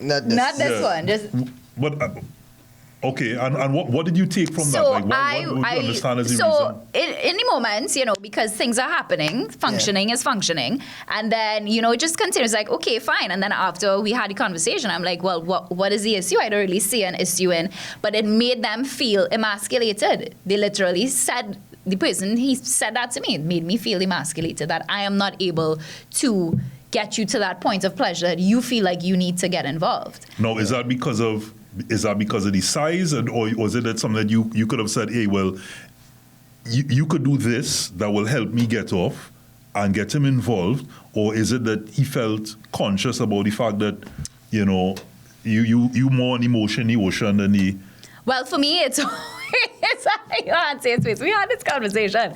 this one. Just. But okay, and what did you take from that? Like, what would you understand as the reason? In the moments, because things are happening, functioning is functioning, and then it just continues. Like, okay, fine. And then after we had the conversation, I'm like, well, what is the issue? I don't really see an issue in, but it made them feel emasculated. They literally said, the person, he said that to me. It made me feel emasculated, that I am not able to get you to that point of pleasure that you feel like you need to get involved. No, is that because of the size, or was it that something that you could have said, hey, well, you could do this that will help me get off and get him involved, or is it that he felt conscious about the fact that you more an emotion, the ocean than the... Well, for me, it's we had this conversation.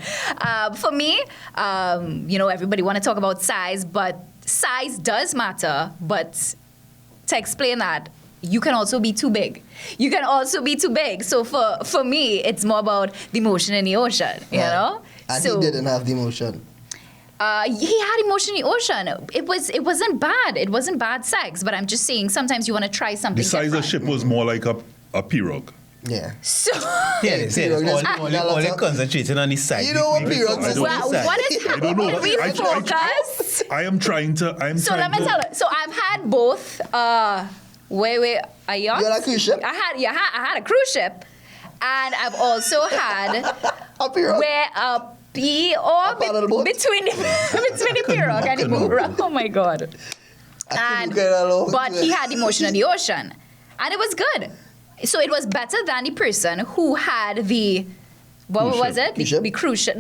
For me, everybody want to talk about size, but size does matter. But to explain that, you can also be too big. You can also be too big. So for me, it's more about the emotion in the ocean, you know? And he didn't have the emotion. He had emotion in the ocean. It wasn't bad. It wasn't bad sex. But I'm just saying, sometimes you want to try something The size different. of ship was more like a pirogue. Yeah. So only concentrating on the side. You know what pirogue is? what is I don't know. Can we focus? I am trying to. So let me tell you. So I've had both. Wait, a yacht? You had a cruise ship? I had a cruise ship, and I've also had A pirogue? where a pea or between the pirogue and the boat. Oh my god! But he had emotion in the ocean, and it was good. So it was better than the person who had the what was it? The cruise ship.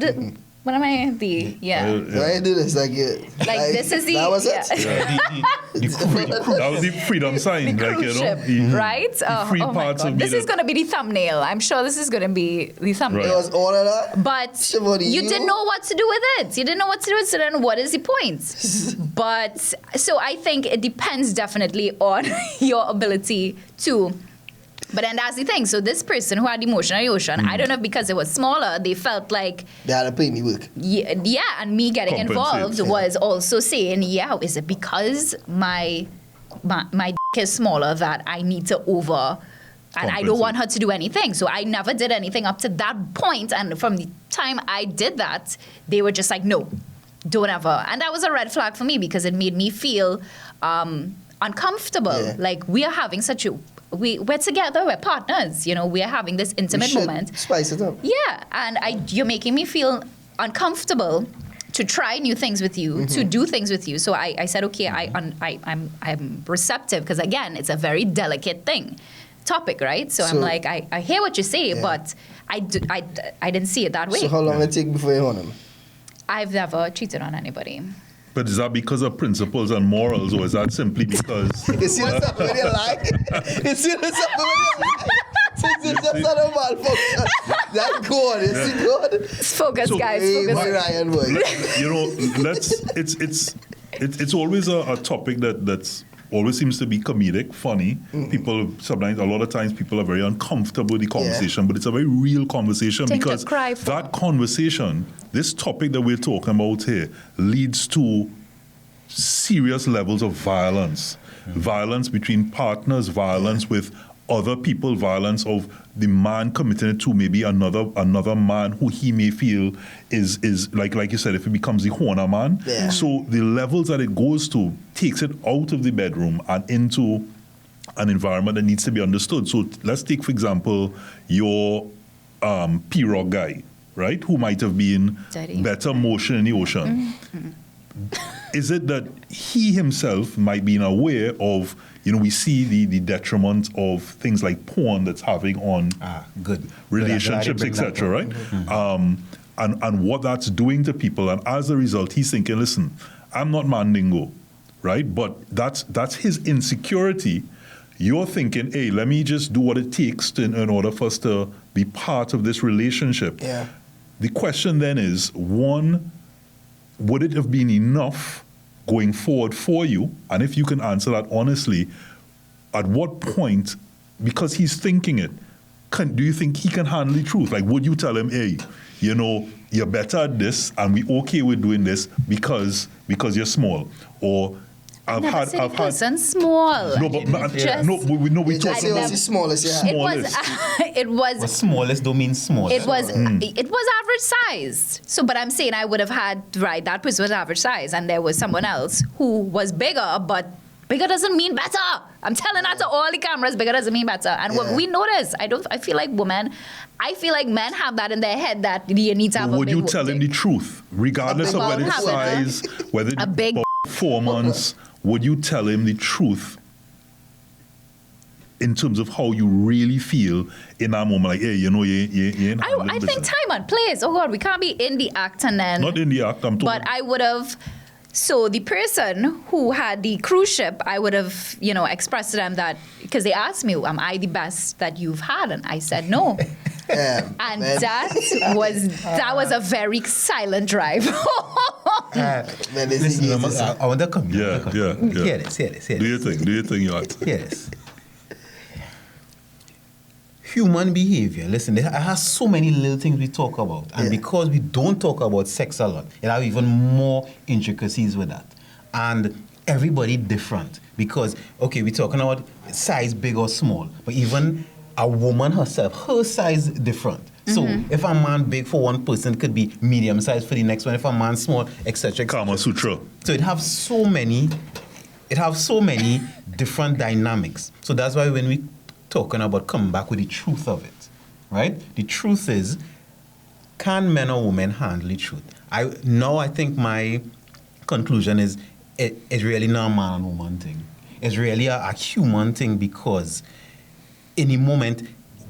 What am I? Why do this? Like this is the... That was it? That was the freedom sign. The cruise ship, right? The free parts of this is going to be the thumbnail. I'm sure this is going to be the thumbnail. It was all of that? But Shevonne, you didn't know what to do with it. You didn't know what to do with it, so then what is the point? But, so I think it depends definitely on your ability to... But then that's the thing. So this person who had emotion in the ocean, I don't know if because it was smaller, they felt like... They had to pay me work. Yeah, and me getting involved was also saying, is it because my dick is smaller that I need to over... And I don't want her to do anything. So I never did anything up to that point. And from the time I did that, they were just like, no, don't ever. And that was a red flag for me because it made me feel uncomfortable. Yeah. Like, we are having such a... We're together, we're partners, we are having this intimate moment. Spice it up. Yeah, and you're making me feel uncomfortable to try new things with you, to do things with you. So I said, okay, I'm receptive, because again, it's a very delicate topic, right? So I'm like, I hear what you say, but I didn't see it that way. So how long did it take before you won him? I've never cheated on anybody. But is that because of principles and morals, or is that simply because... You see the stuff when you lie? You see the stuff when you lie? Since it's just not a malfunction. That's good. You see good? Focus, guys. Focus. It's always a topic that's always seems to be comedic, funny. People, sometimes, a lot of times, people are very uncomfortable with the conversation, but it's a very real conversation because that conversation, this topic that we're talking about here, leads to serious levels of violence. Violence between partners, violence with other people, violence of the man committing it to maybe another man who he may feel is like you said, if it becomes the horner man. Yeah. So the levels that it goes to takes it out of the bedroom and into an environment that needs to be understood. So let's take, for example, your pirogue guy, right, who might have been better motion in the ocean. Is it that he himself might be aware of, we see the detriment of things like porn that's having on relationships, etc., right? And what that's doing to people. And as a result, he's thinking, listen, I'm not mandingo, right? But that's his insecurity you're thinking, hey, let me just do what it takes in order for us to be part of this relationship. Yeah. The question then is, one, would it have been enough going forward for you? And if you can answer that honestly, at what point, because he's thinking it, do you think he can handle the truth? Like, would you tell him, hey, you know, you're better at this and we okay with doing this because you're small? Or I've had small. No, but we Just say talking what's the smallest you have. It was But smallest don't mean small. it was average sized. So, but I'm saying I would have had, right, that person was average size, and there was someone else who was bigger, but bigger doesn't mean better. I'm telling that to all the cameras, bigger doesn't mean better. And what we notice, I feel like men have that in their head that you need to have Would a big you tell him the truth, regardless of whether it's size, whether it's a big 4 months? Would you tell him the truth in terms of how you really feel in that moment? Like, hey, you know, you ain't I think time and place. Oh God, we can't be in the act and then. Not in the act, I'm talking. But I would have. So the person who had the cruise ship, I would have, expressed to them that, because they asked me, am I the best that you've had? And I said no. And man. that was a very silent drive. Man, Listen, I want to come. Yeah. Hear this. Do you think you ought? Yes. Human behavior. Listen, it has so many little things we talk about. And because we don't talk about sex a lot, it has even more intricacies with that. And everybody different. Because, okay, we're talking about size big or small. But even a woman herself, her size different. So if a man big for one person, it could be medium size for the next one. If a man small, etc. Kama Sutra. So it have so many different dynamics. So that's why when we talking about coming back with the truth of it, right? The truth is, can men or women handle the truth? I think my conclusion is it's really not a man and woman thing. It's really a human thing, because in the moment,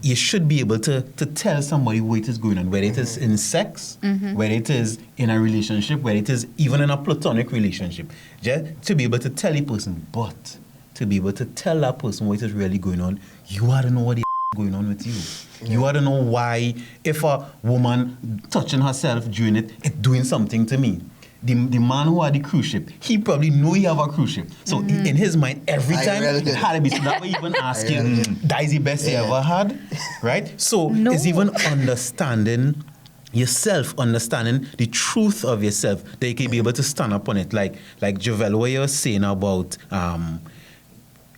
you should be able to tell somebody what is going on, whether it is in sex, whether it is in a relationship, whether it is even in a platonic relationship. Just to be able to tell a person, but to be able to tell that person what is really going on, you ought to know what is going on with you. You ought to know why, if a woman touching herself during it, it's doing something to me. The man who had the cruise ship, he probably know he have a cruise ship. So in his mind, every time it had to be, so that way even asking, that is the best he ever had, right? So it's even understanding yourself, understanding the truth of yourself, that you can be able to stand up on it. Like Gervail, what you're saying about,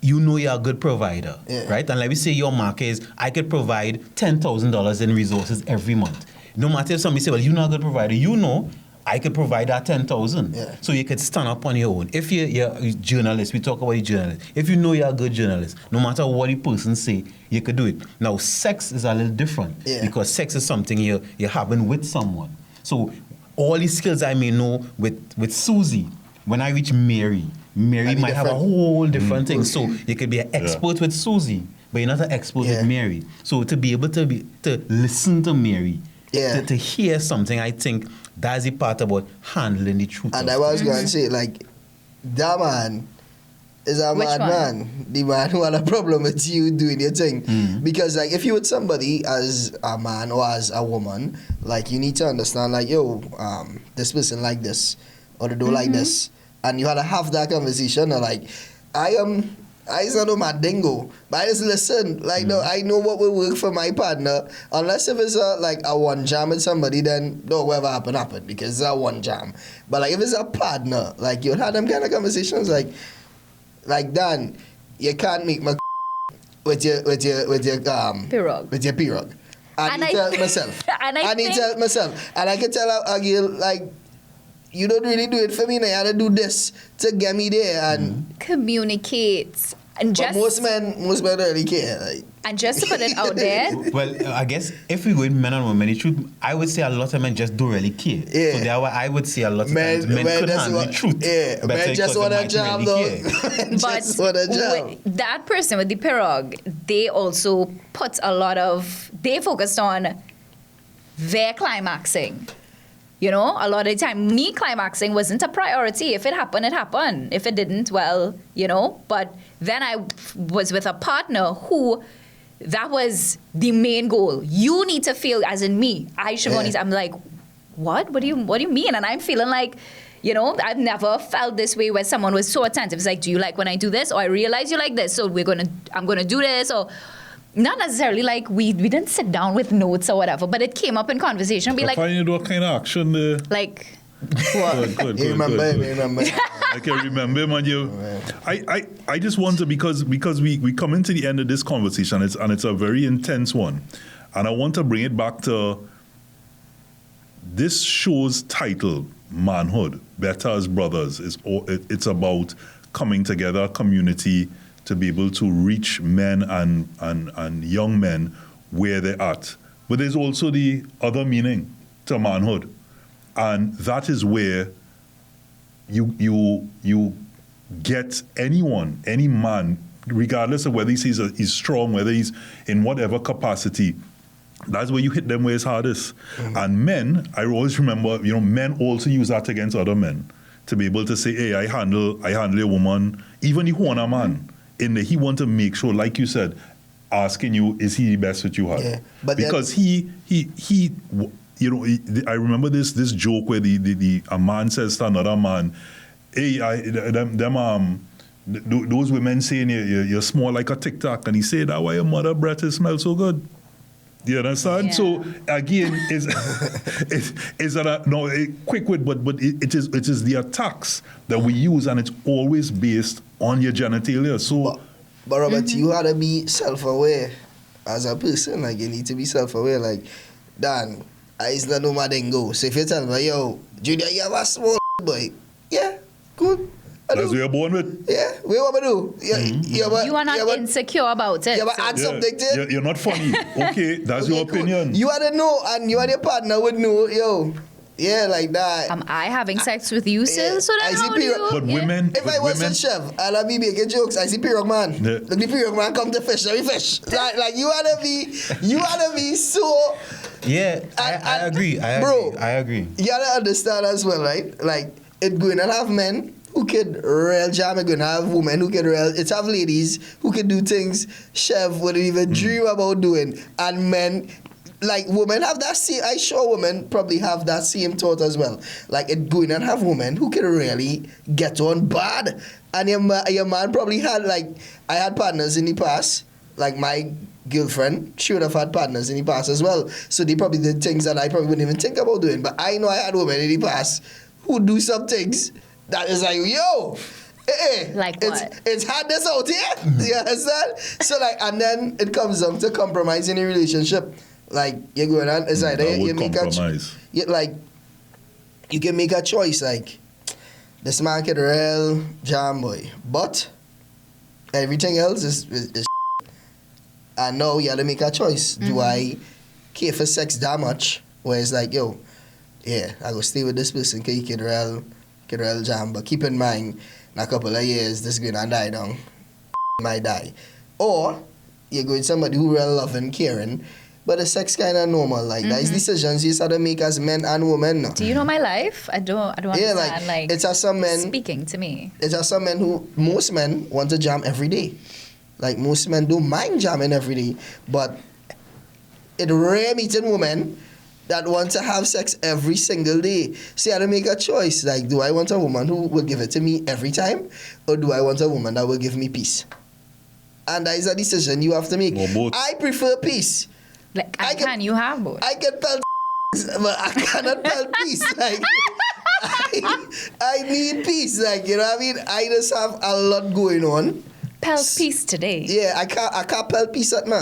you know you're a good provider, right? And like we say, your market is, I could provide $10,000 in resources every month. No matter if somebody say, well, you're not a good provider, you know, I could provide that 10,000. Yeah. So you could stand up on your own. If you're a journalist, we talk about a journalist. If you know you're a good journalist, no matter what the person say, you could do it. Now, sex is a little different, because sex is something you're having with someone. So all these skills I may know with Susie, when I reach Mary might have a whole different thing. So you could be an expert with Susie, but you're not an expert with Mary. So to be able to listen to Mary, to hear something, I think that's the part about handling the truth. And I was going to say, like, that man is a mad man. The man who had a problem with you doing your thing. Because, like, if you with somebody as a man or as a woman, like, you need to understand, like, yo, this person like this, or they don't like this. And you had to have that conversation, or like, I just know my dingo, but I just listen. Like, no, I know what will work for my partner. Unless if it's a one jam with somebody, then no, whatever happen, because it's a one jam. But like, if it's a partner, like, you'll have them kind of conversations, like Dan, you can't make my with your Pirog. with your pirog. And I tell myself. And I need to tell myself. And I can tell a girl, like, you don't really do it for me now. You have to do this to get me there. And communicate. And but most men don't really care. Like. And just to put it out there. Well, I guess if we go with men and women, the truth, I would say a lot of men just don't really care. So therefore, I would say a lot of times men could handle the truth. Yeah, men just want a job, really but that person with the pirog, they also put they focused on their climaxing. You know, a lot of the time, me climaxing wasn't a priority. If it happened, it happened. If it didn't, well, you know. But then I was with a partner who, that was the main goal. You need to feel, as in me, Shevonne, I'm like, what? What do you mean? And I'm feeling like, you know, I've never felt this way where someone was so attentive. It's like, do you like when I do this? Or I realize you like this, so I'm gonna do this. Or not necessarily like we didn't sit down with notes or whatever, but it came up in conversation. Be like, find what kind of action there. Like, what? Good. You remember. I can remember, man. I just wonder because we come into the end of this conversation, and it's a very intense one, and I want to bring it back to this show's title, Manhood, Better as Brothers. It's about coming together, community, to be able to reach men and young men where they're at. But there's also the other meaning to manhood. And that is where you get anyone, any man, regardless of whether he's strong, whether he's in whatever capacity, that's where you hit them where it's hardest. Mm-hmm. And men, I always remember, men also use that against other men to be able to say, hey, I handle a woman, even if one a man. In he want to make sure, like you said, asking you, is he the best that you have? Yeah, but because he I remember this joke where a man says to another man, hey, those women saying you're small like a Tic Tac, and he said that why your mother breath smells so good. You understand? Yeah. So again, is that a quick wit, but it is the attacks that we use, and it's always based on your genitalia. So, but Robert, you gotta be self-aware as a person. Like, you need to be self-aware. Like, Dan, it's not no go. So if you tell me, yo, Junior, you have a small boy, yeah, good. That's what you're born with. Yeah, what am I do? You are not insecure about it. Yeah, but add something to it. You're not funny. Okay, that's Okay, your cool. opinion. You ought to know, and you and your partner would know, yo, yeah, like that. Am I having sex with you still? Yeah. So then I see how do period- you? But yeah. women, If I wasn't chef, and I be making jokes, I see Pirog man. Yeah. Look, the Pirog man come to fish, let me fish. Like you wanna be so. Yeah, I agree. Bro, I agree. You gotta understand as well, right? Like, it going to have men who could real jam, it going to have women who could real, it have ladies who could do things chef wouldn't even dream about doing, and men, like women have that same, I sure women probably have that same thought as well. Like, it going and have women who can really get on bad, and your man probably had, like, I had partners in the past, like my girlfriend, she would have had partners in the past as well. So they probably did things that I probably wouldn't even think about doing. But I know I had women in the past who do some things that is like, yo, Like what? it's hardness out here. You understand? So like, and then it comes down to compromise in a relationship. Like, you're going on, it's like you make compromise. you can make a choice. Like, this man can real jam boy, but everything else is and now you have to make a choice. Do I care for sex that much? Where it's like, yo, yeah, I go stay with this person because he can real jam. But keep in mind, in a couple of years, this going to die down. Might die. Or you're going somebody who real loving, caring, but the sex kind of normal. Like, that's decisions you have to make as men and women. No? Do you know my life? I don't Yeah, understand. Like, it's as some men speaking to me. It's as some men who, most men want to jam every day. Like, most men don't mind jamming every day, but it rare meeting women that want to have sex every single day. So you have to make a choice. Like, do I want a woman who will give it to me every time, or do I want a woman that will give me peace? And that is a decision you have to make. Or both. I prefer peace. Like, I can- can you have both? I can pelt but I cannot pelt peace. Like, I need peace. Like, you know what I mean? I just have a lot going on. Pelt peace today. Yeah, I can't pelt peace at me.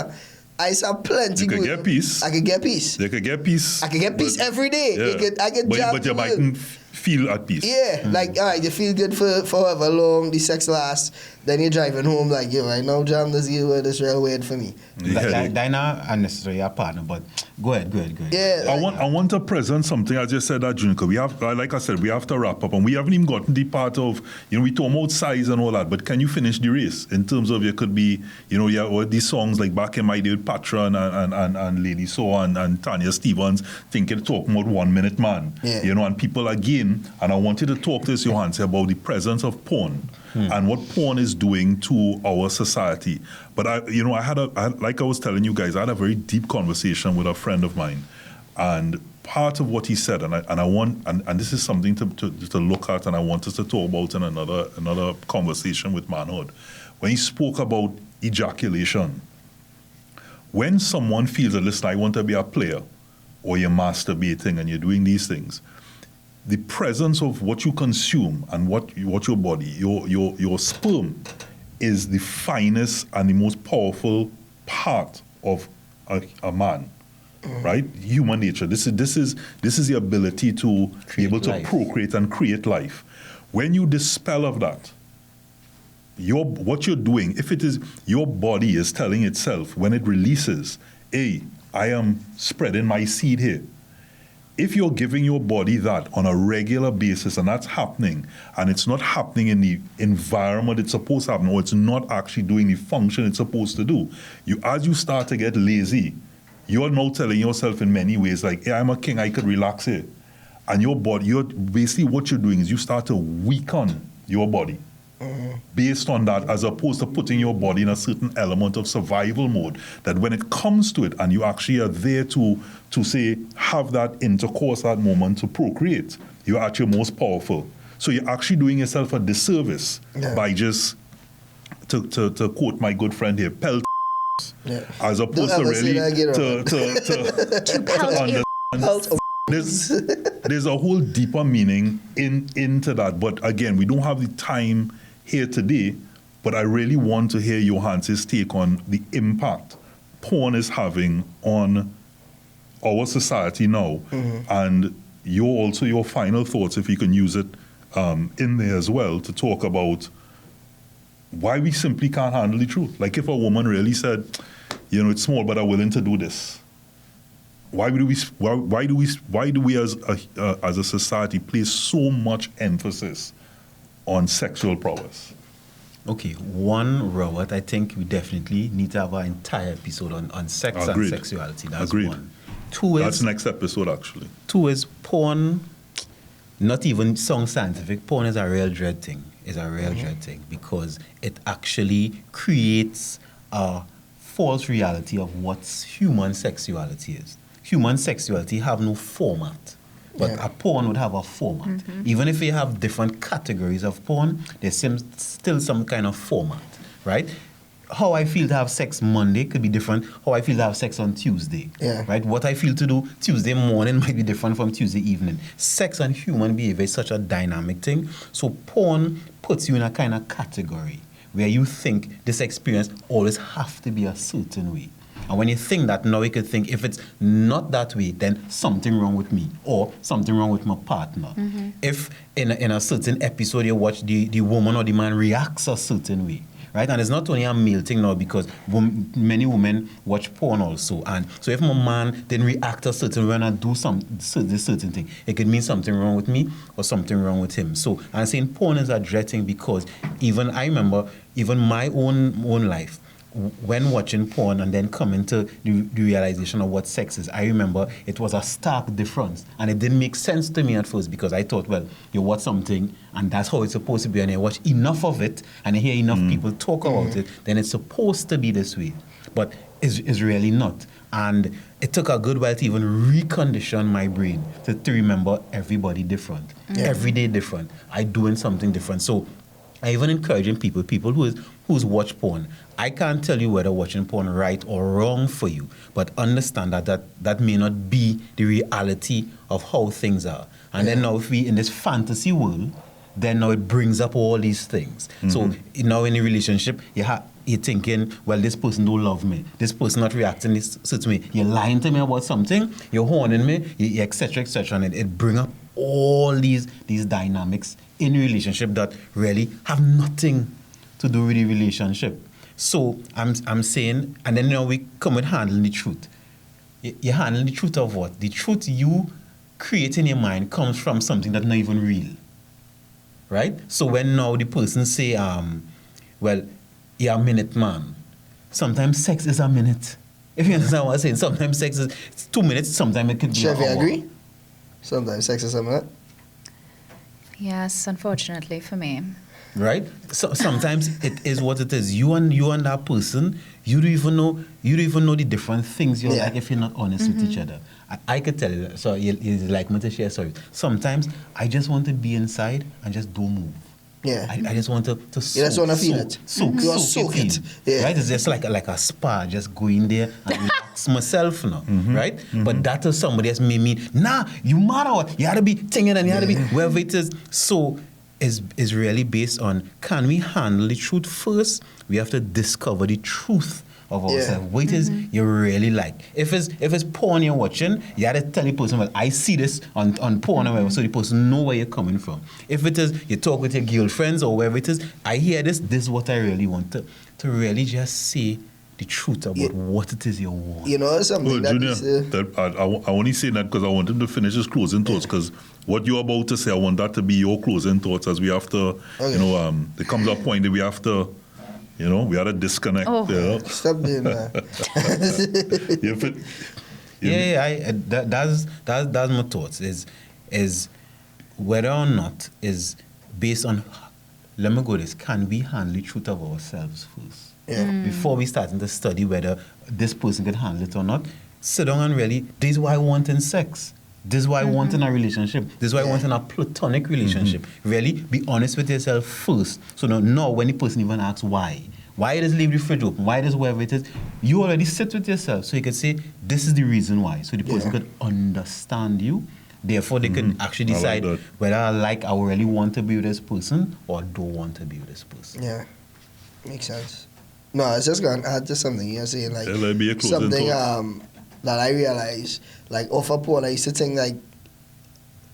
I just have plenty. You could going get peace. I could get peace. They could get peace. I can get peace every day. Yeah. I can jam But you to mightn't feel at peace. Yeah, like, all right, you feel good for however long the sex lasts, then you're driving home like, yo, I know jam this year where this real weird for me. They're not unnecessarily a partner, but go ahead. Yeah. I want to present something. I just said that, Junior. We have, like I said, we have to wrap up, and we haven't even gotten the part of, we talk about size and all that, but can you finish the race in terms of you could be, or these songs like back in my day with Patra and Lady So and Tanya Stevens, thinking talking about 1 Minute Man, and people again, and I wanted to talk to this, Johanse, about the presence of porn. And what porn is doing to our society. But like I was telling you guys, I had a very deep conversation with a friend of mine, and part of what he said, and I want, and this is something to look at, and I want us to talk about in another conversation with manhood. When he spoke about ejaculation, when someone feels that, listen, I want to be a player, or you're masturbating and you're doing these things, the presence of what you consume and what your body, your sperm, is the finest and the most powerful part of a man, right? Human nature. This is the ability to be able to procreate and create life. When you dispel of that, what you're doing, if it is your body is telling itself when it releases, hey, I am spreading my seed here. If you're giving your body that on a regular basis and that's happening, and it's not happening in the environment it's supposed to happen, or it's not actually doing the function it's supposed to do, as you start to get lazy, you're now telling yourself in many ways, like, hey, I'm a king, I could relax here. And your body, basically what you're doing is you start to weaken your body. Based on that, as opposed to putting your body in a certain element of survival mode, that when it comes to it and you actually are there to say, have that intercourse, that moment to procreate, you're at your most powerful. So you're actually doing yourself a disservice by just, to quote my good friend here, pelt as opposed to really to understand. There's a whole deeper meaning into that. But again, we don't have the time here today, but I really want to hear Johanse's take on the impact porn is having on our society now, and your final thoughts, if you can use it in there as well, to talk about why we simply can't handle the truth. Like if a woman really said, it's small, but I'm willing to do this. Why do we as a society place so much emphasis on sexual prowess? Okay, one, Robert, I think we definitely need to have an entire episode on sex and sexuality. That's one. Two is... That's next episode, actually. Two is porn, not even sound scientific, porn is a real dread thing. It's a real dread thing because it actually creates a false reality of what human sexuality is. Human sexuality have no format. But a porn would have a format. Even if you have different categories of porn, there's still some kind of format, right? How I feel to have sex Monday could be different how I feel to have sex on Tuesday, right? What I feel to do Tuesday morning might be different from Tuesday evening. Sex and human behavior is such a dynamic thing. So porn puts you in a kind of category where you think this experience always have to be a certain way. And when you think that, now you could think, if it's not that way, then something wrong with me or something wrong with my partner. If in a certain episode you watch the woman or the man reacts a certain way, right? And it's not only a male thing now because many women watch porn also. And so if my man didn't react a certain way when I do certain thing, it could mean something wrong with me or something wrong with him. So I'm saying porn is a dread thing because I remember my own life, when watching porn and then coming to the realization of what sex is, I remember it was a stark difference. And it didn't make sense to me at first because I thought, well, you watch something and that's how it's supposed to be, and you watch enough of it and you hear enough people talk about it, then it's supposed to be this way. But it's really not. And it took a good while to even recondition my brain to remember everybody different. Every day different. I doing something different. So I even encouraging people who's watch porn. I can't tell you whether watching porn right or wrong for you, but understand that may not be the reality of how things are. And then now if we in this fantasy world, then now it brings up all these things. So now in a relationship, you're thinking, well, this person don't love me. This person not reacting this certain way. You're lying to me about something. You're horning me, etc., etc. And it bring up all these dynamics in a relationship that really have nothing to do with the relationship. So I'm saying, and then now we come with handling the truth. You handle the truth of what? The truth you create in your mind comes from something that's not even real. Right? So when now the person say, well, you're a minute man. Sometimes sex is a minute. If you understand what I'm saying, sometimes sex is 2 minutes, sometimes it could be Chef, an you hour. agree? Sometimes sex is a minute. Yes, unfortunately for me. Right? So sometimes it is what it is. You and that person, you don't even know the different things you're like if you're not honest with each other. I could tell you that. So you like me to share stories. Sometimes I just want to be inside and just don't move. Yeah. I just want to soak. You just want to feel it. Soak, You want to soak it. Yeah. Right? It's just like a spa, just go in there and relax myself now. Right? But that is somebody else made me, nah, you matter what? You had to be thinking and you had to be wherever it is. So is really based on, can we handle the truth first? We have to discover the truth of ourselves. What it is you really like. If it's porn you're watching, you have to tell the person, well, I see this on porn or whatever, so the person know where you're coming from. If it is you talk with your girlfriends or wherever it is, I hear this is what I really want to really just say the truth about what it is you want. You know, something that Junior, is, I only say that because I want him to finish his closing thoughts, because what you're about to say, I want that to be your closing thoughts, as we have to, there comes a point that we have to, we have to disconnect. stop doing that. That's my thoughts. Is whether or not is based on. Let me go this. Can we handle the truth of ourselves first? Yeah. Before we start to study whether this person can handle it or not, sit down and really, this is what I want in sex. This is what I want in a relationship. This is what I want in a platonic relationship. Really be honest with yourself first. So now when the person even asks why does leave the fridge open, why does whatever it is, you already sit with yourself. So you can say, this is the reason why. So the person could understand you. Therefore, they can actually decide whether I really want to be with this person or don't want to be with this person. Yeah, makes sense. No, I was just going to add to something you're saying, like let me close something that I realized, like off a porn, I used to think like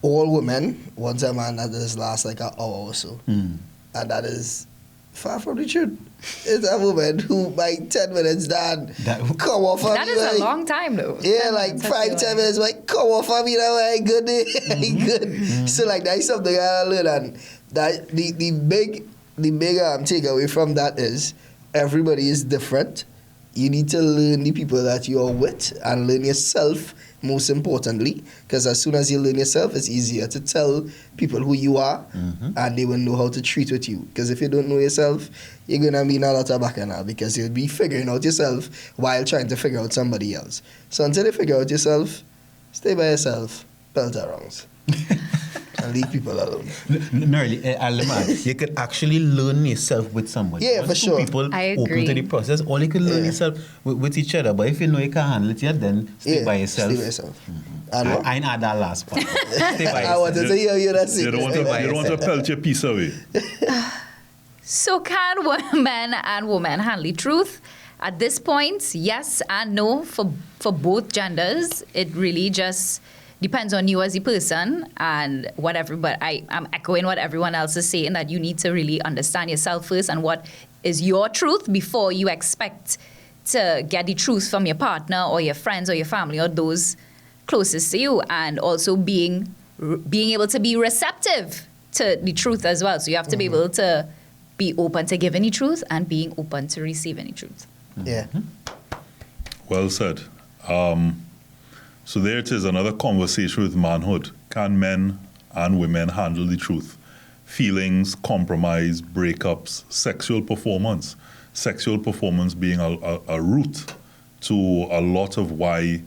all women want a man that just lasts like an hour or so, and that is far from the truth. It's a woman who by 10 minutes done come off of me. That is a long time though. Yeah, like 5-10 minutes, like come off of me now, I good day, good. So like that's something I learned, and that the big takeaway from that is everybody is different. You need to learn the people that you're with and learn yourself, most importantly, because as soon as you learn yourself, it's easier to tell people who you are, and they will know how to treat with you. Because if you don't know yourself, you're going to be in a lot of bacchanal, because you'll be figuring out yourself while trying to figure out somebody else. So until you figure out yourself, stay by yourself, belt arounds. And leave people alone. No, really, you could actually learn yourself with somebody. Yeah, for sure. People I open agree. to the process, or you can learn yourself with each other. But if you know you can't handle it yet, then stay by yourself. Stay by yourself. I ain't add that last part. Stay by I wanted yourself. to hear you that You don't want to pelt your piece away. So can men and women handle the truth? At this point, yes and no for both genders. It really just depends on you as a person and whatever. But I'm echoing what everyone else is saying, that you need to really understand yourself first and what is your truth before you expect to get the truth from your partner or your friends or your family or those closest to you, and also being able to be receptive to the truth as well. So you have to be able to be open to giving the truth and being open to receiving the truth. Yeah. Well said. So there it is, another conversation with manhood. Can men and women handle the truth? Feelings, compromise, breakups, sexual performance. Sexual performance being a root to a lot of why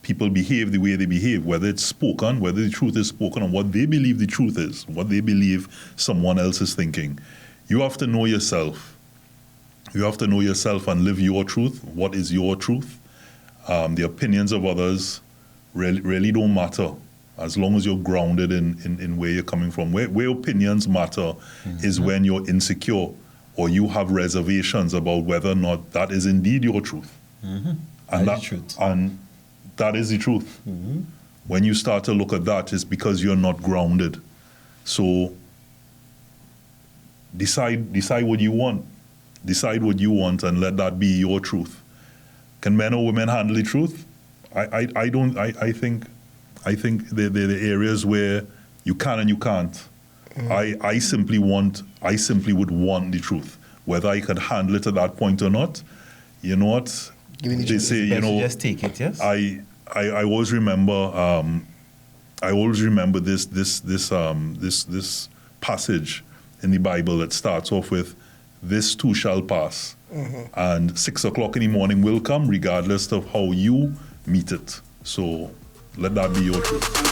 people behave the way they behave, whether it's spoken, whether the truth is spoken, and what they believe the truth is, what they believe someone else is thinking. You have to know yourself. You have to know yourself and live your truth. What is your truth? The opinions of others really don't matter as long as you're grounded in where you're coming from. Where opinions matter is when you're insecure or you have reservations about whether or not that is indeed your truth. And That is the truth. And that is the truth. when you start to look at that, it's because you're not grounded. So decide what you want. Decide what you want and let that be your truth. Can men or women handle the truth? I don't. I think there are areas where you can and you can't. I simply would want the truth. Whether I can handle it at that point or not, you know what? They say, you know, just take it, yes. I always remember this passage in the Bible that starts off with, "This too shall pass," and 6 o'clock in the morning will come, regardless of how you meet it. So let that be your truth.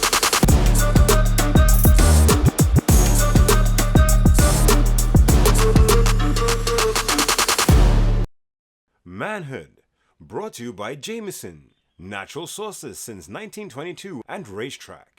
Manhood, brought to you by Jameson, natural sources since 1922 and Racetrack.